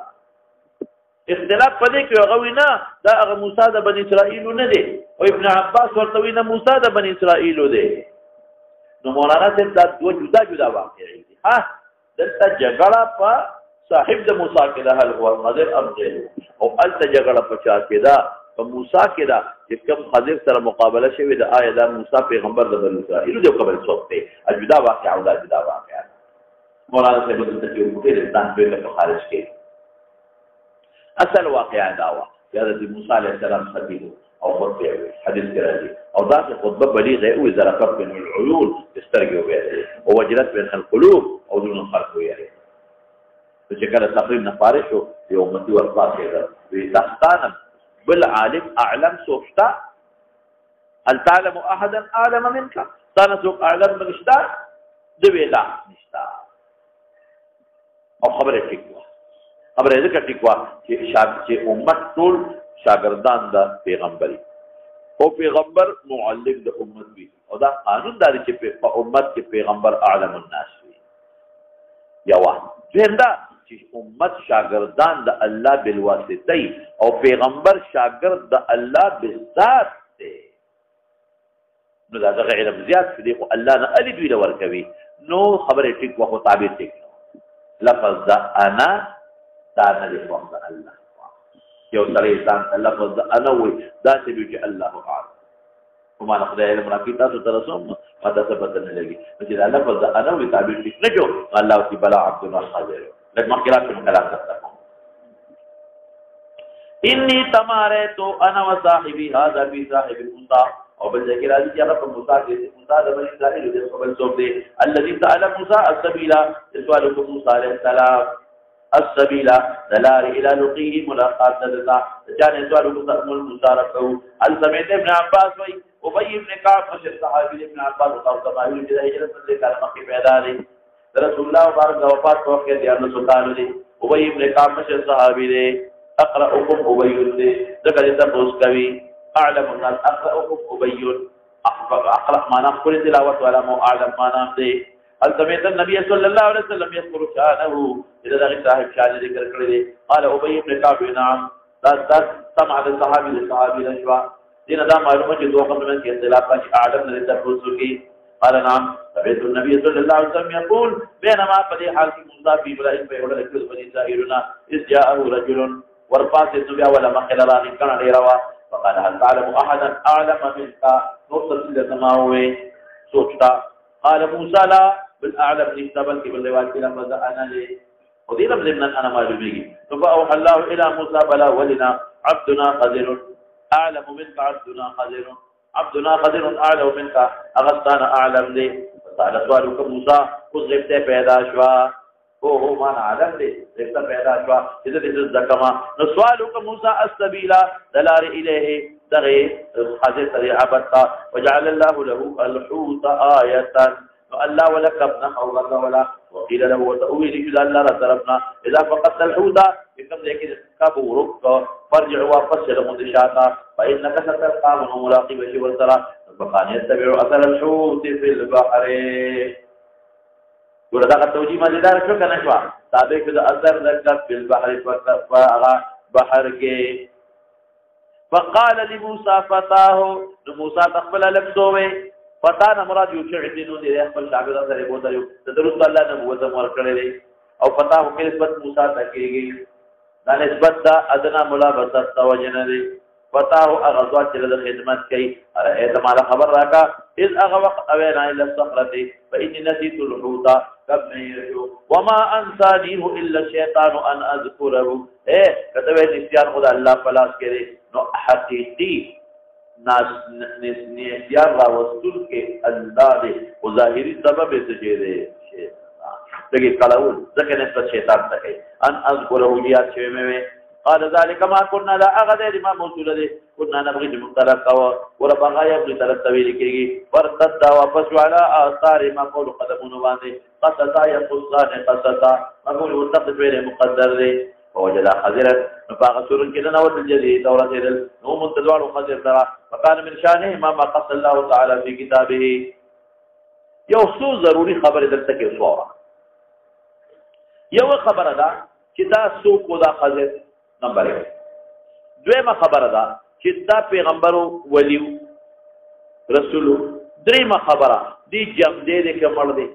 اختلاف پدې کې هغه وینا دا هغه موسی د بنی اسرائیل نه دی او ابن عباس ورته وینا موسی د بنی اسرائیل دی نو مولانا صاحب دا دوه جدا جدا واقعي دي ها دلته جګړه په صاحب د موسی کې ده هل هو خضر ام غیر او الته جګړه په چا کې ده په موسی کې ده چې کوم خضر سره مقابله شوی ده آیا دا موسی پیغمبر د بنی اسرائیل دی قبل څوک دی جدا واقعا او دا جدا واقعا مولانا صاحب د تجربه کې ځان په خارج کې اصل واقعا داوا حضرت موسی علیہ السلام خطیب او خطبه حدیث کې راځي او دا خطبه بلیغه او زرقت بين العيون استرجوا بها ووجلت بين القلوب او دون الخلق وياه چې کله تقریب نه فارغ شو یو امتي ورپاسېده وی تاسو بل عالم اعلم سوچتا هل تعلم احدا اعلم منك تانا سوق اعلم نشتا دوی لا نشتا او خبره ټیک وا خبره ځکه ټیک وا چې امت ټول شاګردان د پیغمبري او پیغمبر معلم د امت وي او دا قانون دی چې په امت کې پیغمبر اعلم الناس وي یوا څنګه چې امت شاګردان د الله بالواسطه او پیغمبر شاګرد د الله بالذات دی نو دا دغه علم زیات دی خو الله نه الي دوی لور کوي نو خبره ټیک وو تعبیر ټیک لفظ دا انا دا نه دی وخت الله یو سره انسان لفظ دا انا وي دا چې بيجي الله اعلم وما نقضي علم راکې تاسو ترسوم ما تاسو بدل نه لګي چې دا لفظ دا انا وي تعبیر ټیک نه جو الله کی بلا عبدنا حاضر لکه مخکرات په کلام تاسو انی تمہارے تو انا وصاحبی هذا بي صاحب الموسى او بل ذکر راځي چې هغه په موسی کې موسی د بنی اسرائیل د قبل څوک دی الذي سأل موسی السبيل سوالكم موسی عليه السلام السبيل دلار الى لقيه ملاقات دلتا جان سوالكم موسی ربه السمعت ابن عباس وي ابي ابن كعب مشر صحابي ابن عباس او صحابي د هجرت څخه کلمه کې پیدا دي رسول الله مبارک وفات وکړ دي ان سلطان دي ابي ابن كعب مشر صحابي دي اقرأكم ابي دي ذکر تاسو کوي اعلم الناس اقرأكم ابي اقرأ معنا خپل تلاوت ولا مو اعلم معنا دي السمعت النبي صلى الله عليه وسلم يذكر شانه اذا دغه صاحب شان ذکر کړی دي قال ابي ابن كعب نعم دا سمع الصحابي نشوا دین دا معلومه چې دوه قسم کې اختلاف شي اعلم نه تاسو کې قال نعم سمعت النبي صلى الله عليه وسلم يقول بينما قد حال موسى في ابراهيم بيقول لك بني اسرائيل اذ جاءه رجل ورفات النبي ولا مخل راني كان ليروا فقال هل تعلم احدا اعلم منك نقطه لسماوي سوچتا قال موسى لا بالاعلم نسبا بالروايه لفظ انا لي ودين من انا معلومي فاوحى الله الى موسى بلا ولنا عبدنا قدير اعلم منك عبدنا قدير عبدنا قدير اعلم منك اغسطان اعلم لي فسال سؤالك موسى خذ پیدا شوا هو ما عالم دي رشتہ پیدا شوا اذا ذکما نو سوالک موسی السبيل دلار الیه دغه حاضر طریقه وجعل الله له الحوت آیه الله ولك ابن حول ولا وقيل له وتأويل اذا الله ربنا اذا فقدت الحوت بكم ذلك كبورك فرجع واپس لمدشاتا فانك ستلقى من ملاقب والترى فقال يتبع اثر الحوت في البحر ګور دا توجیه مزیدار شو کنه شو تابع کې د اثر د کف بالبحر فغا بحر کې فقال لموسى فتاه موسى تقبل لمزوي فتاه مراد یو چې دینو دې خپل شاګرد سره بوته یو درست الله نبوت ورکړي او فتاه کې نسبت موسی ته کېږي دا نسبت دا ادنا ملابسه توجنه دي فتاه اغزوات چې د خدمت کوي ارایته مال خبر راکا اذ اغوق اوینا الى الصخره فاني نسيت الحوت قبل يرجو وما انسانيه الا الشيطان ان اذكره کته نسيان خدا الله پلاس کړي نو حقيقي ناس نسيان را وصول کې الله دې او ظاهري سبب څه دي دغه کلاول ځکه نسبت شیطان ته کوي ان اذكره یاد شوی مې قال ذلك ما كنا لا اغذر ما موصول دي كنا نبغي مختلف وربغا يبغي طرف طويل كيږي فرتد واپس على اثار ما قول قدمون باندې قصصا يقصان قصصا مقول مستقبل مقدر دي ووجد خضرا فاغسر كنا والجدي دورة نو منتظر خضر ترى فكان من شانه ما قص الله تعالى في كتابه يوصو ضروري خبر دلته کې وسوره یو خبره ده چې دا سوق ودا خضر نمبر 1 دویمه خبره ده چې دا پیغمبرو ولیو رسولو دریمه خبره دی جمع دې کې مړ دی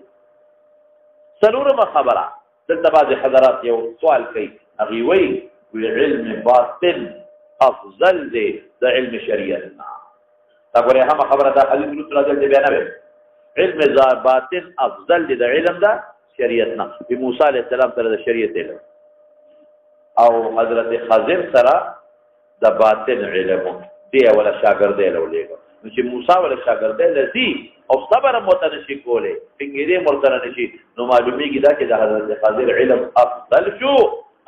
څلورمه خبره دلته بعض حضرات یو سوال کوي هغه وی علم باطن افضل دی د علم شریعت نه دا غره هم خبره ده حدیث رسول الله دې بیان علم باطن افضل دی د علم ده شریعت نه په موسی علیه السلام سره د شریعت علم او حضرت خضر سره د باطن علم دی ولا شاګرد دی ولېګو نو چې موسی ول شاګرد لذي او صبر متنشي کوله څنګه دې مرتنه نشي نو معلومیږي دا چې د حضرت خضر علم افضل شو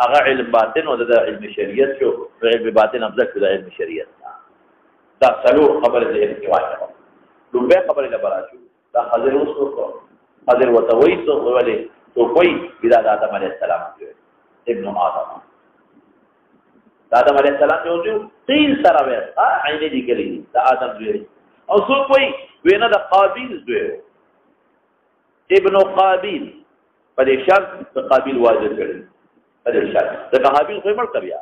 هغه علم باطن او د علم شریعت شو علم باطن افضل شو د علم شریعت دا څلور خبره دې کې واجب لومبه خبره نه براشو دا خضر وسو خضر وتوي تو ولې تو کوئی بلا آدم علیہ السلام ابن آدم آدم علیہ السلام جو تین سره وې عینې دي کلی دا آدم دوی او څو کوئی وینا د قابیل دوی ابن قابیل په دې شرط د قابیل واجب کړي په دې شرط د قابیل خو مړ کړیا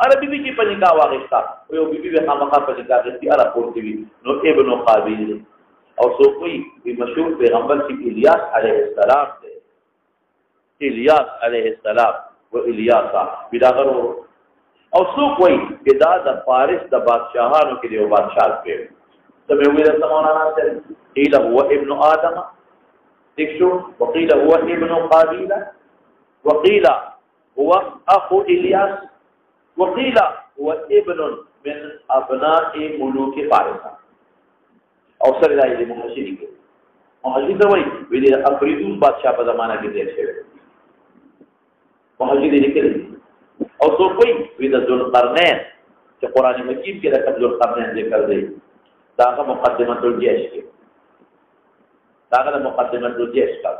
عربي بي کې په نکاح واغستا یو بي بي خامخا په نکاح کې اره پورتي وي نو ابن قابیل او څو کوئی مشهور پیغمبر چې الیاس علیه السلام دی الیاس علیه السلام و الیاسا بلاغرو او څو کوئی بدا د فارس د بادشاہانو کې یو بادشاہ دی سمې ویل مولانا سره قیل هو ابن آدم دښو وقیل هو ابن قابیل وقیل هو اخو الیاس وقیل هو ابن من ابناء ملوک فارس او سره دایې محشری کې محشری ته وایي ویل افریدون بادشاہ په زمانہ کې دی شوی محشری لیکل او څو کوئی ویل ذوالقرنین چې قران مجید کې د ذوالقرنین ذکر دی داغه مقدمه الجيش کې داغه مقدمه الجيش کا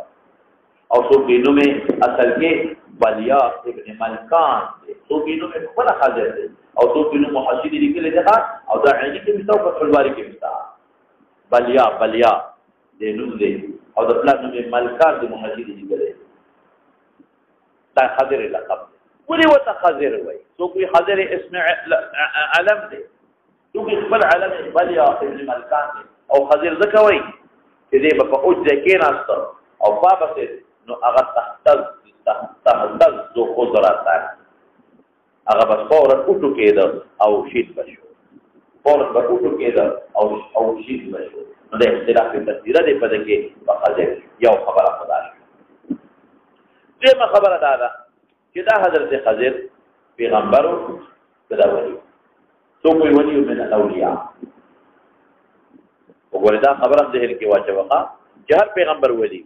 او څو بینو میں اصل کې بلیا ابن ملکان څو بینو میں خپل حاضر دي او څو بینو محشری لیکل دی او دا عینی کې مستو په خپلواری کې مستا بلیا د نوم دی او د پلان نوم ملکان د محشری لیکل دی دا حاضر لقب ولي وتخذر وي څو کوئی حاضر اسم علم دی تو خپل علم بلیا ابن ملکان او خضر زکوي چې دې په اوج کې راست او بابا نو هغه تحتز ذو قدرت هغه بس فورا اوټو کېده او شید بشو فورا به اوټو کېده او شید بشو نو د اختلاف په تفسیر دې په دې کې په خضر یو خبره خدای دې خبره ده چې دا حضرت خضر پیغمبرو دا وایي تو کوئی ولی من الاولیاء وګوره دا خبره ذهن کې واچوه چې هر پیغمبر ولی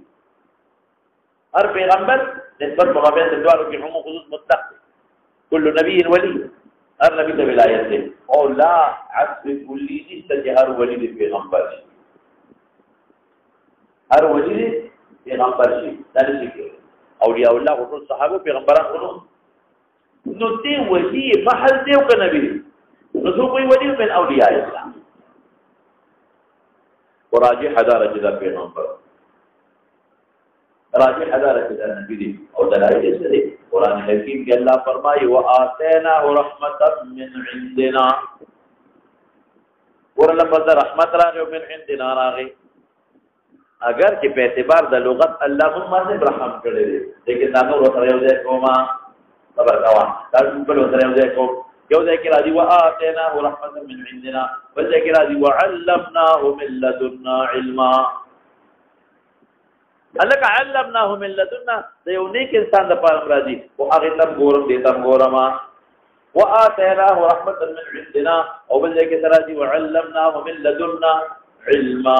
هر پیغمبر نسبت مقابل د دوارو کې عموم خصوص متفق كل نبي ولي هر نبی ته ولایت دی او لا عصف کلی نشته هر ولی د پیغمبر شي هر ولی د پیغمبر شي دا نشي اولیاء الله او صحابه پیغمبران ورو نو دې ولی محل دی او نبی نو کوئی ولی من اولیاء اسلام وراجح درجه پیغمبر راجح درجه نبی دی او دلائل سره قران حکیم کې الله فرمایي واتینا رحمتا من عندنا ورله په رحمت راغی من عندنا راغی اگر چې په اعتبار د لغت الله هم رحم کړی دی لیکن دا نور سره یو ځای کومه خبر کاوه دا په سره یو ځای کوم یو ذکر راځي واتیناه رحمتا من عندنا بل ذکر راځي وعلمناه من لدنا علما الک علمناه من لدنا د یو نیک انسان د پاره راځي او هغه تم ګورم دې تم ګورما واتیناه رحمتا من عندنا او بل ذکر راځي وعلمناه من لدنا علما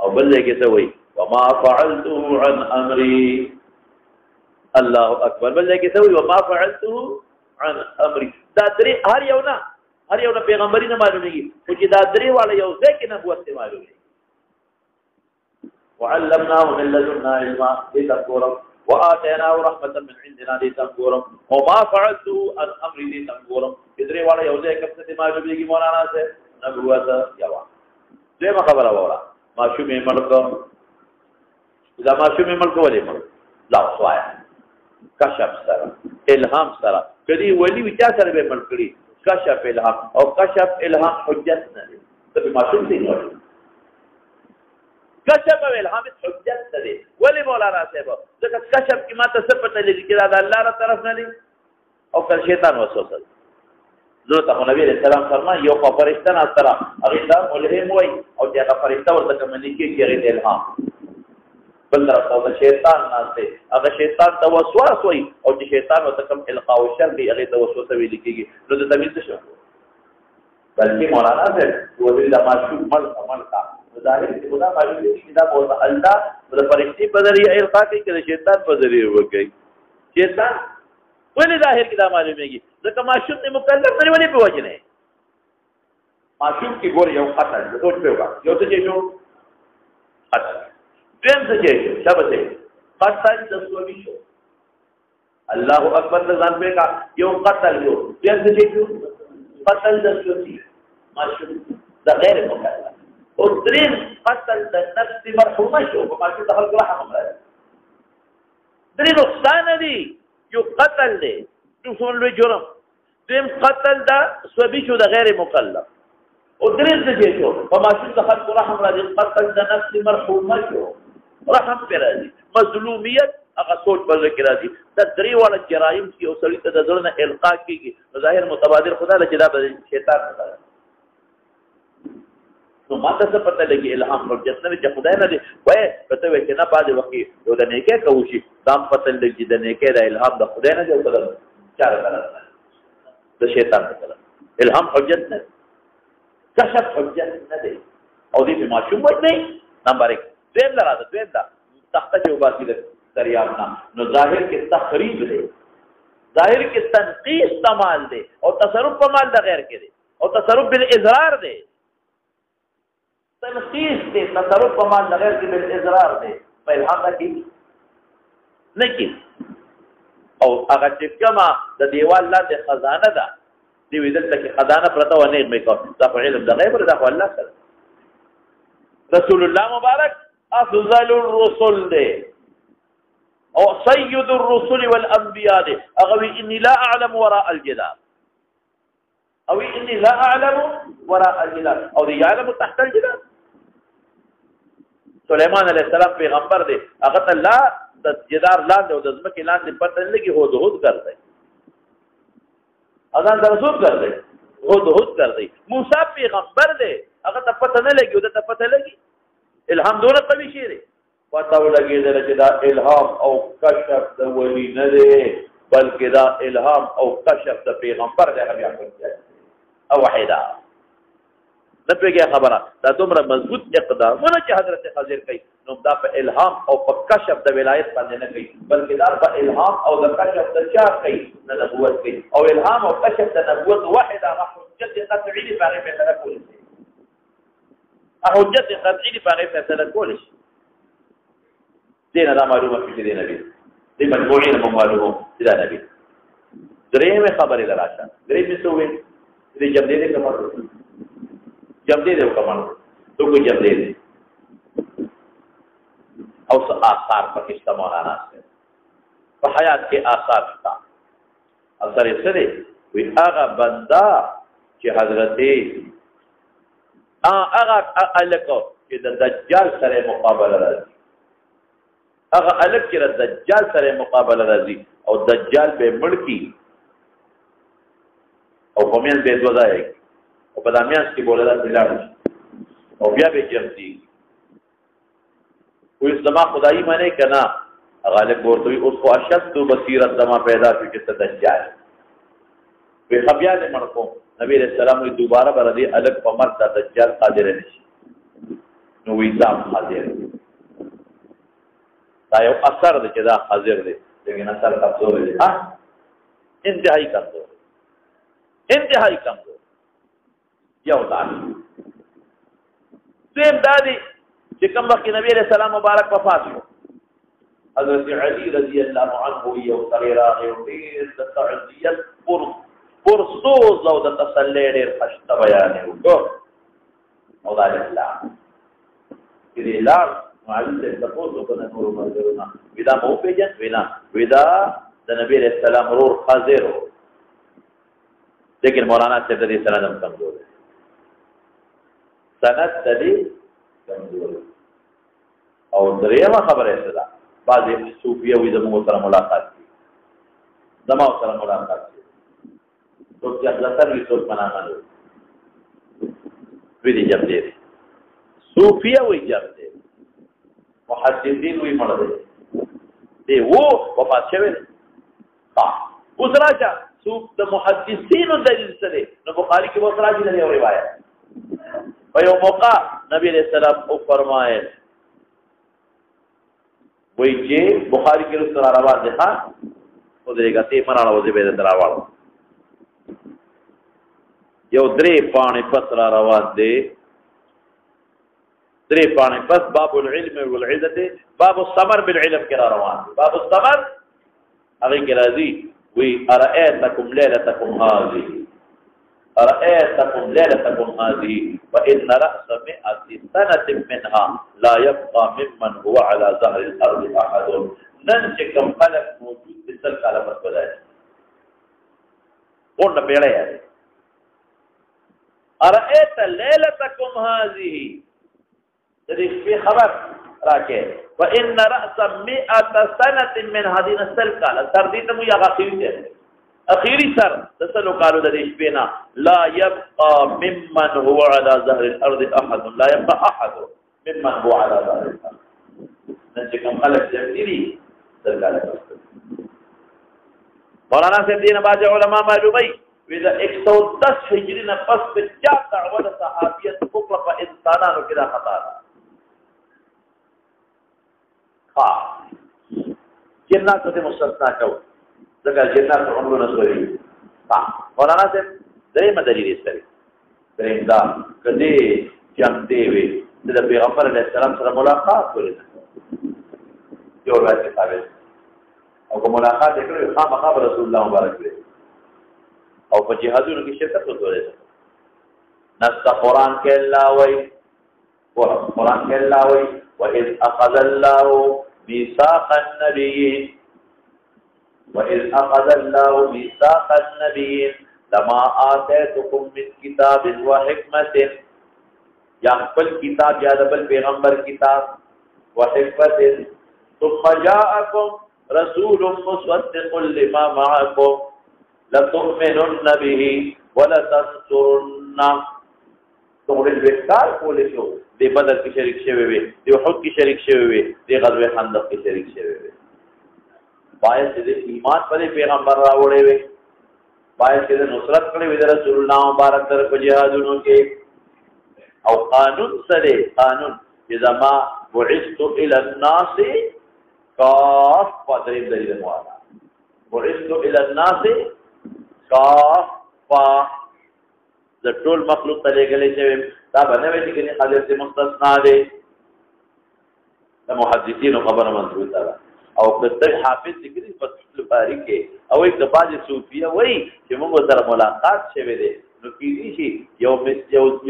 او بل ذکر وي وما فعلته عن امري الله اکبر بل ذکر وي وما فعلته عن امري دا درې هر یو نه پیغمبري نه معلومیږي او چې دا درې والا یو ځکه نبوت معلومیږي وعلمناه من لدنا علما لتذكرهم واتيناه رحمه من عندنا لتذكرهم وما فعلته عن امري لتذكرهم درې والا یو ځکه څه معلومیږي مولانا سے نبوت جواب دغه خبره وره ماشومې ملک دا ماشومې ملک ولې ملک لا سوایا کشف سره الهام سره کدی ولی وچا سره به مل کړي کشف الهام او کشف الهام حجت نه دي ته معصوم دي نو کشف الهام حجت نه دي ولی مولانا صاحب ځکه کشف کی ماته څه پته لګي چې دا الله تعالی طرف نه دي او کله شیطان وسوسه ضرورت نبی علیہ السلام فرمایي یو فرشتہ نه ترا هغه دا ملهم وای او چې هغه فرشتہ ورته کومني کې کېږي الهام بل طرف ته شیطان ناشته هغه شیطان ته وسواس وای او چې شیطان ورته کوم القاء او شر دی هغه ته وسوسه ویل کېږي نو د تمیز شو بلکې مولانا صاحب وې دا معشوق عمل کا ظاهر کې خدا معلوم دي چې دا بہت الله د فرشتي په ذریعہ القا کوي چې شیطان په ذریعہ وکړي شیطان ولې ظاهر کې دا معلومیږي ځکه معشوق نه مکلف نه ولې په وجه نه معشوق کې ګور یو قتل د دوه په وخت یو څه شو قتل دیم څه شو شابه قتل د سوي شو الله اکبر ځان په کا یو قتل یو دیم څه شو قتل د سوي معشوق د غیر مکلف او درین قتل د نفس مرحومه شو په معشوق د خلق رحم راځي درین نقصان دي یو قتل دی یو څومره لوی جرم دیم قتل دا سوي شو د غیر مکلف او درین څه شو په معشوق د خلق رحم راځي قتل د نفس مرحومه شو رحم پر راځي مظلومیت هغه سوچ پر کې راځي د درې واړه جرایم چې او سړی ته د ځړنه القا کیږي ظاهر متبادر خدا له چې دا شیطان دی نو ماته څه پته لګي الهام حجت نه چې خدای نه دی وای پته وای چې نه پاده وخت یو د نیکه کوشي دام پته لګي د نیکه د الهام د خدای نه دی او د چار طرف د شیطان طرف الهام حجت نه کشف حجت نه دی او دې معصوم وای نمبر 1 دویم لراده دویم دا تخته جو باسی د دریابنا نو ظاهر کې تخریب دی ظاهر کې تنقیص تمال دی او تصرف په مال د غیر کې دی او تصرف بالاضرار دی تنقیص دی تصرف په مال د غیر کې بالاضرار دی په الهام کې نه کې او هغه چې کما د دیوال لاندې خزانه ده دی ویل ته خزانه پرته و نه مې کو دا په علم د غیب ده خو الله سره رسول الله مبارک افضل الرسل دی او سید الرسل والانبیاء دی اغوی انی لا اعلم وراء الجدار او انی لا اعلم وراء الجدار او دی يعلم تحت الجدار سليمان علیہ السلام پیغمبر دی هغه ته لا د جدار لاندې او د ځمکې لاندې پته نه لګي هود ګرځي اذان د رسول ګرځي هود ګرځي موسی پیغمبر دی هغه ته پته نه لګي او ته پته لګي الهام دونه قوي شی دی پتاو لګیدل چې دا الهام او کشف د ولی نه دی بلکې دا الهام او کشف د پیغمبر دی بیا کوي او وحیدا د پیګه خبره دا دومره مضبوط اقدامونه چې حضرت خضر کوي نو دا په الهام او په کشف د ولایت باندې نه کوي بلکې دا په الهام او د کشف د چا کوي د نبوت کوي او الهام او کشف د نبوت واحده حجت قطعی دی باندې فیصله کوي حجت قطعی دی باندې فیصله کوي دین دا معلومه چې دی نبی دی مجموعین معلومه چې دا نبی درېمه خبره دراشه درېمه سوې دې جب دې کومه جب دې کومه تو کو جب دې او آثار په استعمالانه په حیات کې آثار تا اثر یې سره وی هغه بندا چې حضرت هغه الکو چې د دجال سره مقابله راځي هغه الک چې د دجال سره مقابله راځي او دجال به مړکی او کومین به دوځي او په دامیاس کې بوله دلار او بیا به جمدي و اسلام خدای معنی کنا غالب ورته اوس خو اشد بصیرت دما پیدا شو چې دجال په خبیا دې مړکو نبی رسول الله دوباره بر دې الک په مرد د دجال قادر نشي نو وی ځام حاضر دا یو اثر دی چې دا حاضر دی لیکن اثر کمزور دی انتهایی کمزور یو دا دیم دا دی چې کوم وخت نبی علیہ السلام مبارک وفات شو حضرت علی رضی الله عنه یو صغیرا یو ډیر د تعزیت پرسوز او د تسلی ډیر خشته بیان وکړو او دا الله دې لار معلوم دې تاسو په نور مرګونه ودا مو پیجن ودا د نبی علیہ السلام رور حاضر لیکن مولانا سے دې سند کمزور سند دې کمزور او دریمه خبره ده دا بعضی صوفیه وي زموږ سره ملاقات دي زموږ سره ملاقات دي تو چې لاسر وي څوک معنا نه وي دي جب دې صوفیه وي جب دې محدثین وي مړ دي دی وو وفات شوی اوس راځه څوک د محدثینو دلیل سره نو بخاری کې وسره دي یو روایت په یو موقع نبی علیہ السلام او فرمایل وای چې بخاری کې رسول روان دي ها او دغه ته مراله وځي به دراوال یو درې پانی پتر روان دي درې پانی پس باب العلم والعزه باب الصبر بالعلم کې روان باب الصبر هغه کې راځي وی ارئیتکم لیلتکم هذه أرأيتكم ليلتكم هذه وإن رأس 100 سنة منها لا يبقى ممن هو على ظهر الأرض أحد ننشكم خلق موجود بسلك على مسبدات قلنا بيريا أرأيت ليلتكم هذه تريد في خبر راكي وإن رأس 100 سنة من هذه السلك على سرديت مو يغاقيم اخیری سر تسلو قالو د دې شپې نه لا يبقى ممن هو على ظهر الارض احد لا يبقى احد ممن هو على ظهر الارض نن کوم خلک چې دي سرګاله مولانا صاحب دین باج علماء معلومي وذا 110 هجری نه پس په چا دعوه صحابیت کوکړه په انسانانو کې دا خطا ده ها جنات ته مستثنا کو ذکر جنات عمرنا سوري مولانا صاحب درې مدلل استری درې دا کدی چمته وي د پیغمبر علیه السلام سره ملاقات کړی یو راځي ثابت او کوم ملاقات وکړي خامخا رسول الله مبارک دی او په جهادونو کې شرکت وکړي نص قرآن کې الله وایي قرآن کې الله وایي واذ اخذ الله ميثاق النبيين وإذ أخذ الله ميثاق النبيين لما آتيتكم من كتاب وحكمة یا خپل کتاب یا بل پیغمبر کتاب وحکمت ثم جاءكم رسول مصدق لما معكم لتؤمنن به ولتنصرن تقول الوقار کولې شو د بدر کې شریک شوی وي د احد کې شریک شوی وي د غزوه خندق کې شریک شوی وي باید چې ایمان پر پیغمبر راوړې وي باید چې نصرت کړې وي د رسول الله مبارک تر په جهادونو کې او قانون سره قانون اذا ما بعثت الى الناس كافة دلیل موالا بعثت الى الناس كافة د ټول مخلوق ته لګلې شوی دا باندې وایي چې حضرت مستثنا دي د محدثینو خبره منظور ده او کله حافظ ذکر په لپاره کې او یک د باج صوفیه وایي چې موږ سره ملاقات شوه دي نو کېږي چې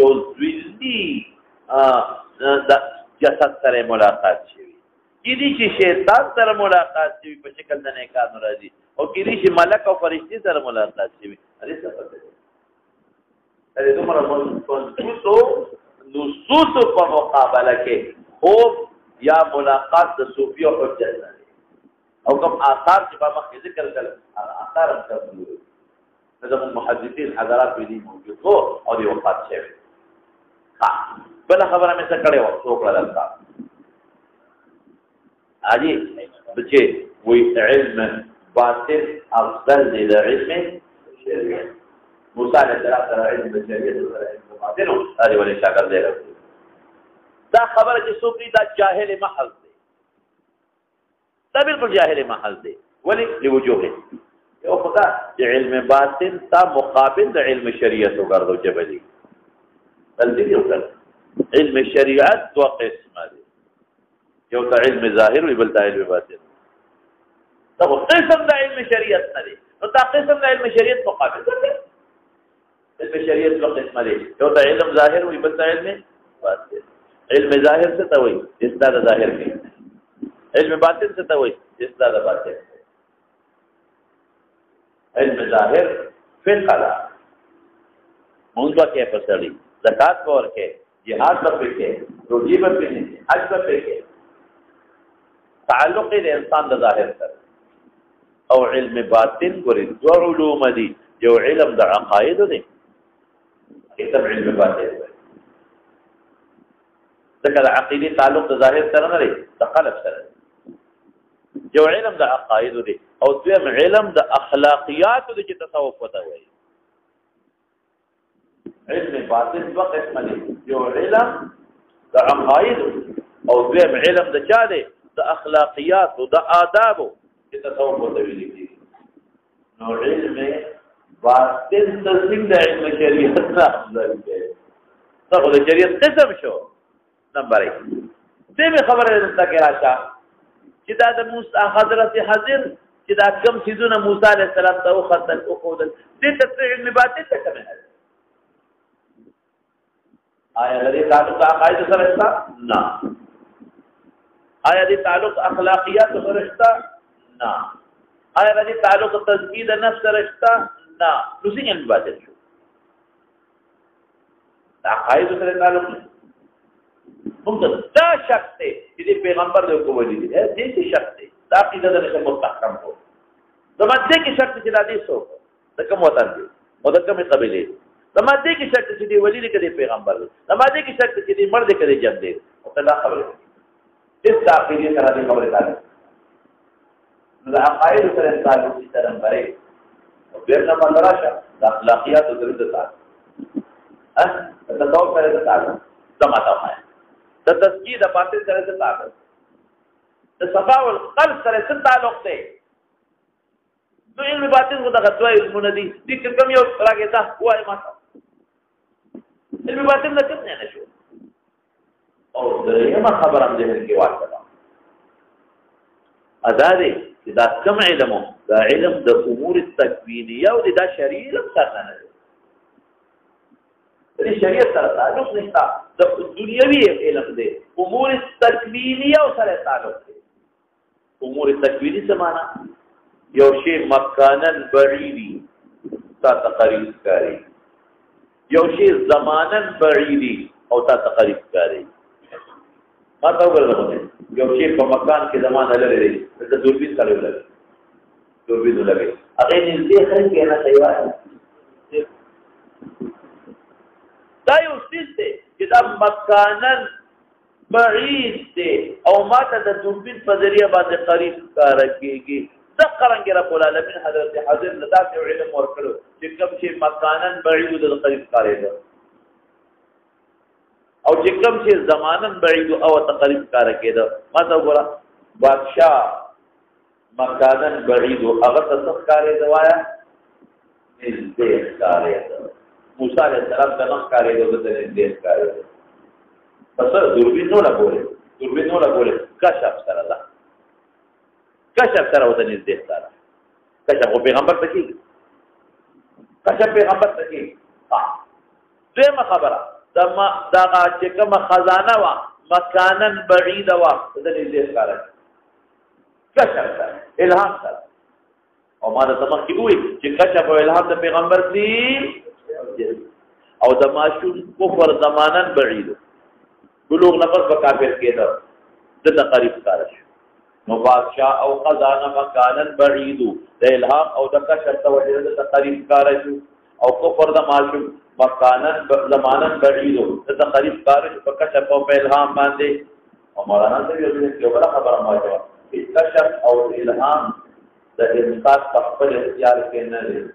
یو ځویلي د جسد سره ملاقات شوه کېږي چې شیطان سره ملاقات شوه په شکل د نیکانو راځي او کېږي چې ملک او فرشتي سره ملاقات شوه هغه څه پته ده دا دومره نصوص په مقابله کې خوب یا ملاقات د صوفیو حجت نه او کوم آثار چې په مخکې ذکر کړل آثار هم کوي دا محدثین حضرات دې موجود وو او دی وفات شوی ها بل خبره مې څه کړې و څوک راځه اجي بچي وی علم باطل افضل من علم شرعي موسی علیہ السلام سره علم شریعت سره علم باطل او هغه ولې شاګرد دی دا خبره چې څوک دا جاهل محض دی دا بالکل جاهل محض دی ولی لوجوهه یو خدا چې علم باطن تا مقابل د علم شریعت وګرځو جبلی بلدی یو کړ علم شریعت دو قسمه دي یو ته علم ظاهر وي بل ته علم باطن دا قسم د علم شریعت نه دي نو دا قسم د علم شریعت مقابل دی علم شریعت دو قسمه دي یو ته علم ظاهر وي بل ته علم باطن علم ظاهر څه ته وایي استاد ظاهر کې علم باطن څه ته وایي استاد باطن علم ظاهر فقه لا مونږ کې پسړي زکات ور کې jihad پر کې روزي پر کې حج پر کې تعلق دې انسان د ظاهر سره او علم باطن ګوري دوه علوم دي یو علم د عقاید دی کتاب علم باطن ذکر عقیدی تعلق د ظاهر سره نه لري د قلب سره یو علم د عقاید دی او دویم علم د اخلاقیاتو د چې تصوف وته وایي علم باطن دوه قسمه دي یو علم د عقاید او دویم علم د چا دی د اخلاقیات او د آداب چې تصوف وته ویل دي نو علم باطن څنګه د علم شریعت نه افضل دی څنګه د شریعت قسم شو نمبر 1 دې خبره ده چې راشه چې دا د موسی حضرت حضر چې دا کم سيزونه موسی عليه السلام ته وختل او خودل دې ته علم باطن څه کوي آیا لري تعلق عقاید سره شته نه آیا دې تعلق اخلاقیات سره شته نه آیا لري تعلق تزکیه نفس سره شته نه نو څنګه علم باطن شو عقاید سره تعلق موږ دا شک ته چې پیغمبر د کوم دي دې څه شک ته دا عقیده د مستحکم کو زماده کې شک چې د دې سو د کوم وطن دي او د کومه قبيله زماده کې شک چې دی ولی کې پیغمبر زماده کې شک چې دی مرد کې جن دي او دا خبره اس عقیده سره د خبره ده د عقاید سره تعلق دي ترم بره او بیرته مدرسه د اخلاقیات او درته ده دا څو سره تعلق زماده وایي د تزکیه د باطن سره څه تعلق د صفا او القلب سره څه تعلق دی نو علم باطن کو د غدوی علمونه دي چې کوم یو راګه دا وایي ما علم باطن نه څه نه شو او درېمه خبره هم ذهن کې واچوه ازادي چې دا کوم علم دا علم د امور التکوینیه او د شرعي علم سره نه دی شریعت سره تعلق نشته د دنیوي علم دی امور تکوینیه او سره تعلق دی امور تکوینی څه معنا یو شی مکانن بعیدی تا تقریب کاری یو شی زمانن بعیدی او تا تقریب کاری ما تا وګورئ یو شی په مکان کې زمانه لري دی د دوربین سره لري دوربین لري هغه نږدې خلک نه سیوا دا یو څه دی چې دا مکانن بعید دی او ماته د دوربین په ذریعہ باندې قریب کار کیږي ذکرنګ رب العالمین حضرت حاضر لدا ته علم ورکړو چې کوم چې مکانن بعید د قریب کاري ده او چې کوم چې زمانن بعید او تقریب کار کېده ماته وګوره بادشاہ مکانن بعید هغه څه کاري ده وایا دې کاري ده موسی علیہ السلام د نخ کاری د دې کاری پس دوربین نو لا بوله کشف سره ده کشف سره وته نږدې سره کشف پیغمبر ته کی کشف پیغمبر ته کی دغه خبره دا چې کوم خزانه وا مکانن بعید وا د دې سره کشف سره الهام سره او ما د تمخ کی وی چې کشف او الهام د پیغمبر دی او د ماشوم کفر زمانن بعید بلوغ نفس په کافر کېده د تقریب کار شو نو بادشاہ او خزانه مکانن بعید د الهام او د کشف توجه د تقریب کار شو او کفر د ماشوم مکانن زمانن بعید د تقریب کار شو په کشف او په الهام باندې او مولانا ته یو بل خبره ماجوه کشف او الهام د انصاف په خپل اختیار کې نه لري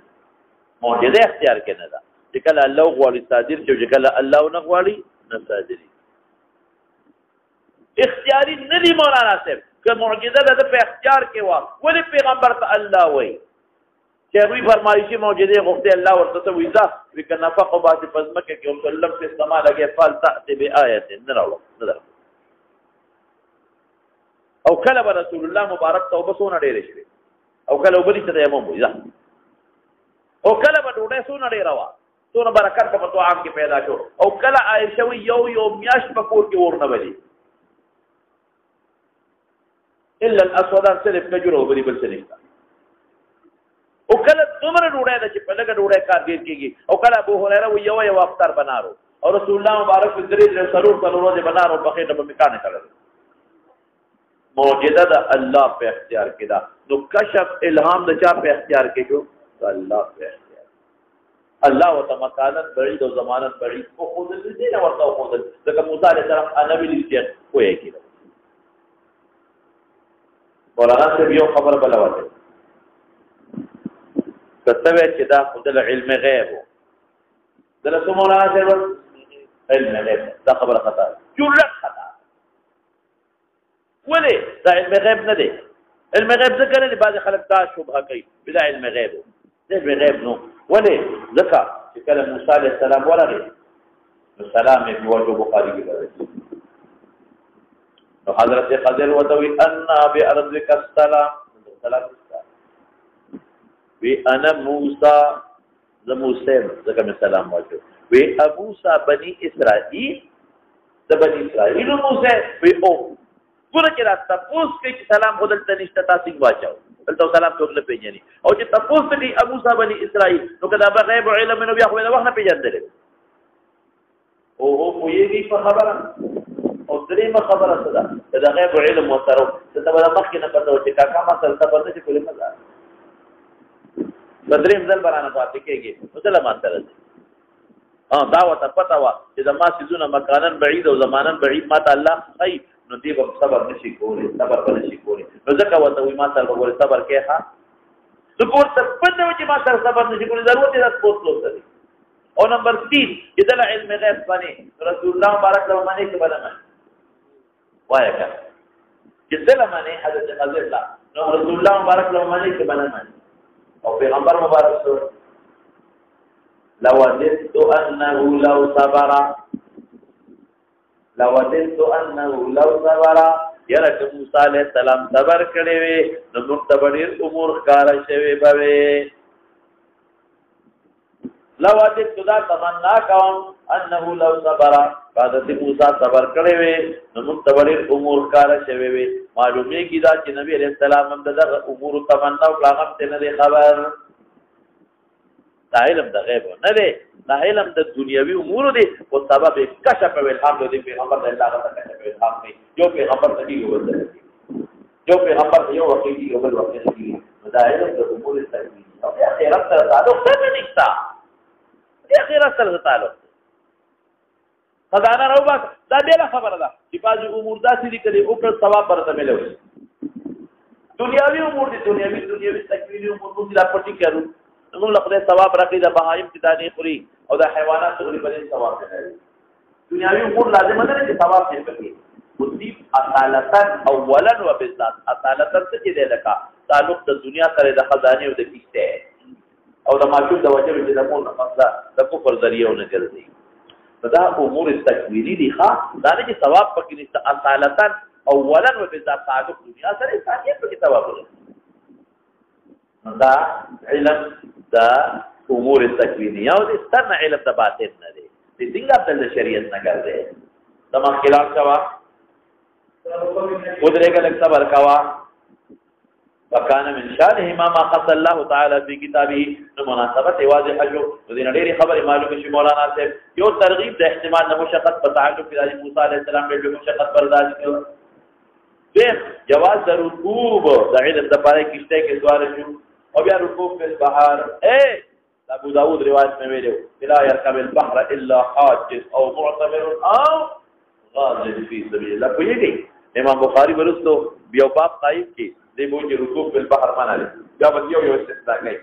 معجزه اختیار کې نه ده چې کله الله غواړي صادر شي چې کله الله نه غواړي نه صادري اختیاري نه دی مولانا صاحب که معجزه ده په اختیار کې وا ولې پیغمبر ته الله وایي چې وی فرمایي چې معجزه غوښته الله ورته وی ځه وکنا فقو باندې پزمکه کې او سلم په سما لګي فال تاتي بآیه نه راو نه او کله رسول الله مبارک توبه سونه ډېر شي او کله وبلی ته یې مو وی ځه او کله به ډوډۍ سونه ډېر وا سونه برکت په تو عام کې پیدا شو او کله عائشه یو میاش په کور کې ورنه ولي الا الاسودان صرف نجرو بری بل څه نشته او کله څومره ډوډۍ ده چې په لګه ډوډۍ کار کېږي او کله ابو هريره یو افطار بنارو او رسول الله مبارک درې سرور ورځې بنارو په خېټه په میکانه کړل معجزه ده الله په اختیار کې ده نو کشف الهام د چا په اختیار کې جو الله په اختیار الله وتمکانت بعید او ضمانت بعید او خود دې نه ورته خود ځکه موسی عليه السلام نبی لیکي کوی کې مولانا سے یو خبر بلواته کتوې چې دا خدای علم غیب درته مولانا صاحب علم غیب دا خبره خطا جوړه خطا ولې دا علم غیب نه دی علم غیب څه کوي بعض خلک دا شبهه کوي بلا علم غیب دی علم غیب نو ولې ځکه چې کله موسی علیه السلام ورغی نو سلام یې په وجه بخاری کې راځي نو حضرت خضر وتوي ان بارضك السلام سلام وی انا موسی ز موسی ځکه مې سلام واچو وی ابو موسی بني اسرائیل د بني اسرائیل موسی وی او ګوره چې راځه پوس کې سلام خدل ته نشته تاسو واچو دلته سلام ټول نه پیژني او چې تاسو ته ابو موسی بني اسرائیل نو کدا به غیب علم نو بیا خو نه وخت نه پیژندل او هو پویږي په خبره او درېمه خبره څه ده د غیب علم وسره ته به مخکې نه پته چې کاکا ما سره څه پته چې کولی مزه بدریم ځل برانه پاتې کېږي نو ځله ما سره دي دا وته پته وه چې د ما سیزونه مکانن بعید او زمانن بعید ما ته الله خی نو دی به صبر نشي کولی صبر به نشي کولی نو ځکه ورته وایي ما سره به ګورې صبر کې ښه نو ورته پته وه چې ما سره صبر نشي کولی ضرورت یې دا سپوس لوسته دي او نمبر 3 چې دله علم غیب باندې رسول الله مبارک له باندې کې بدل وایه که چې دله باندې حضرت خضر لا نو رسول الله مبارک له باندې کې بدل او پیغمبر مبارک سو لوددت انه لو صبر یره که موسی علیہ السلام صبر کړی وي نو موږ ته ډېر امور ښکاره شوي به وي لوددت دا تمنا کوم انه لو صبر حضرت موسی صبر کړی وي نو موږ ته ډېر امور ښکاره شوي وي معلومیږي دا چې نبی علیہ السلام هم دغه امور تمنا او هغه ته نه دی خبر دا علم د غیب نه دی دا علم د دنیوي امور دی او سبب کشف او الهام دی پیغمبر د الله تعالی کشف او الهام دی یو پیغمبر د دې یو بل یو پیغمبر یو وخت دی یو بل وخت دی دا علم د امور تکوینی او د آخرت سره تعلق نشته د آخرت سره تعلق خدانه راوبا دا ډېره خبره ده چې بعضې امور داسې دي کړي او پر ثواب برته ملوي دنیاوي امور دي دنیاوي تکویني امور موږ لا پټي کړو موږ له خدای ثواب راکړي د بهایم چې دانې خوري او د حیوانات خوري په دې ثواب نه لري دنیاوي امور لازم نه دي چې ثواب یې پکې مصیب اصالتا اولا و بالذات اصالتا څه چې دی لکه تعلق د دنیا سره د خزانه او د کیسته او د ماشوم د وجه چې د مون مسله د کفر ذریعہ نه ګرځي دا امور تکوینی دي ښه دا نه چې ثواب پکې نشته اصالتا اولا و بالذات تعلق دنیا سره ثانیه پکې ثواب لري دا علم دا امور تکوینی او د ستر علم د باطن نه دی د څنګه د شریعت نه ګرځي تمام خلاف کوا ودرېګه لک صبر کوا وکانه من شانه ما قص الله تعالی فی کتابه نو مناسبت واضح جو د دې ډېری خبره معلومه شي مولانا صاحب یو ترغیب د احتمال د مشقت په تعلق د موسی علیه السلام د مشقت برداشت کړو دیم جواز د رکوب د علم د پاره کشته کې سوال شو او بیا رکوب په بحر ابو داود روایت میں ویلو لا يركب البحر الا حاج او معتمر او غازل فی سبیل الله کوي امام بخاری ورستو بیا باب قائم کی دی بوجه رکوب په بحر معنا لري بیا به یو استثناء کوي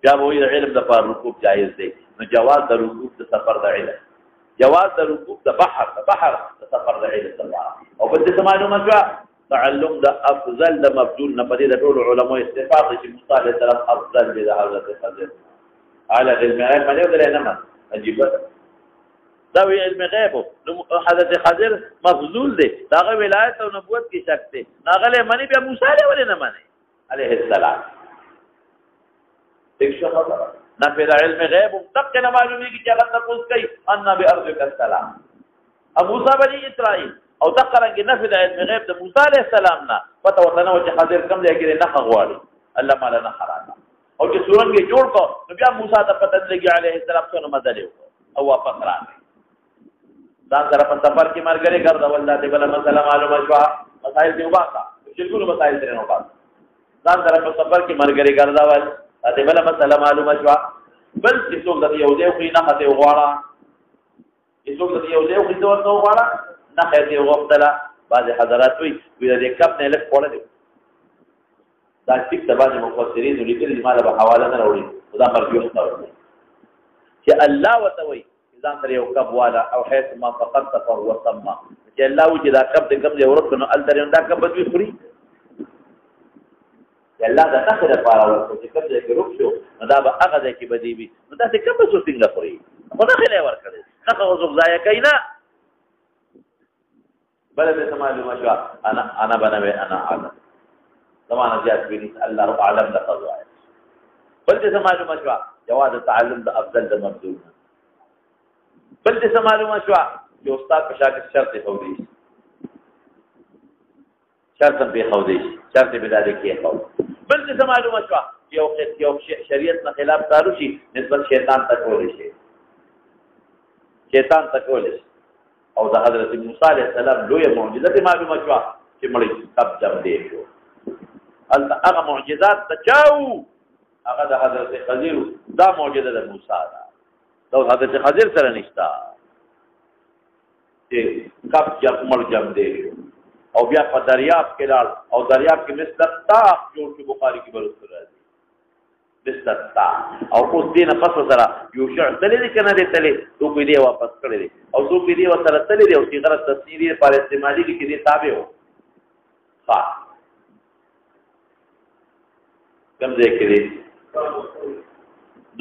بیا وایي علم د پر رکوب جایز دی نو جواز د رکوب د سفر د علم جواز د رکوب د بحر د سفر د علم او په دې معلومه شو تعلم د افضل د مبذول نه پدې د ټول علماء اتفاق چې موسی علیه السلام افضل دی د حضرت خضر على علم غیب باندې ولې نه عجیب دا وی علم غیب نو حضرت خضر مفضول دی داغه ولایت او نبوت کې شک دی ناغله منی بیا موسی علیه ولې نه منی علیه السلام ایک شخص نفذ علم غیب تقنا معلومی کی جگہ تفوز کئی ان بارضک السلام ابو موسی بنی اسرائیل او تقرنګ نفذ علم غیب د موسی علیه السلام نه پته ورته نو چې خضر کم دی کې نه غواړي الله مالا نه خرانا او چې سورنګ جوړ کو نو بیا موسی ته پته لګي علیه السلام څنګه مدد او واپس راغی دا سره په سفر کې مرګري ګرځا ولدا دې بل مسله معلومه شو مسائل دی وباسا شرکونو مسائل ترې نو باسا دا سره په سفر کې مرګري ګرځا ول دې بل مسله معلومه شو بل چې څوک د یو دی خو نه خته وغواړه چې څوک د یو دی خو ته ورته وغواړه نه خته وغوښتله بعض حضرات وی دې کپ نه لک پوره دی دا ټیک د باندې مفسرین لیکلي ما له حواله نه راوړي دا مرجوح قول دی چې الله وتوي ځان سره یو کب والا او حيث ما فقدت فهو ثم چې الله و چې دا کب د کم دی ورته نو ال درې دا کب دوی خوري الله دا څه لپاره ورته چې کب دې کې روښ شو نو دا به هغه ځای کې بدی وي نو دا څه کب څه څنګه خوري خدا خلې ورکړي هغه وزغ ځای کینا بل دې معلومه شو انا بنوي انا اعلم زمانه جات بني الله اعلم لقضاء بل دې معلومه شو جواز تعلم د افضل د مبذول بل دې معلومه شو چې استاد په شاګرد شرط خودي شرط به خودي شرط به دالي کې خو بل دې معلومه شو یو شریعت نه خلاف کارو شي نسبت شیطان ته کول شي شیطان ته کول شي او د حضرت موسی علیه السلام لوی معجزه معلومه شو چې مړی کب جام دی شو هغه معجزات تچاو هغه د حضرت خضر دا معجزه د موسی دا حضرت خضر سره نشتا چې کب جام مړ جام دی او بیا په دریاب کې لاړ او دریاب کې مستطاق جوړ چې بخاری کې برسول راځي مستطاق او اوس دې نه پس سره یو شع تللی کنه دې تللی تو په دې واپس کړی دي او تو په دې وسره تللی دی او چې غره تفسیری پر استعمالي کې دې تابع هو ها کوم ځای کې دي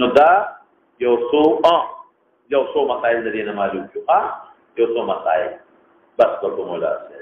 نو دا یو څو مسائل دې نه معلوم شو یو څو مسائل بس په کومه لاسه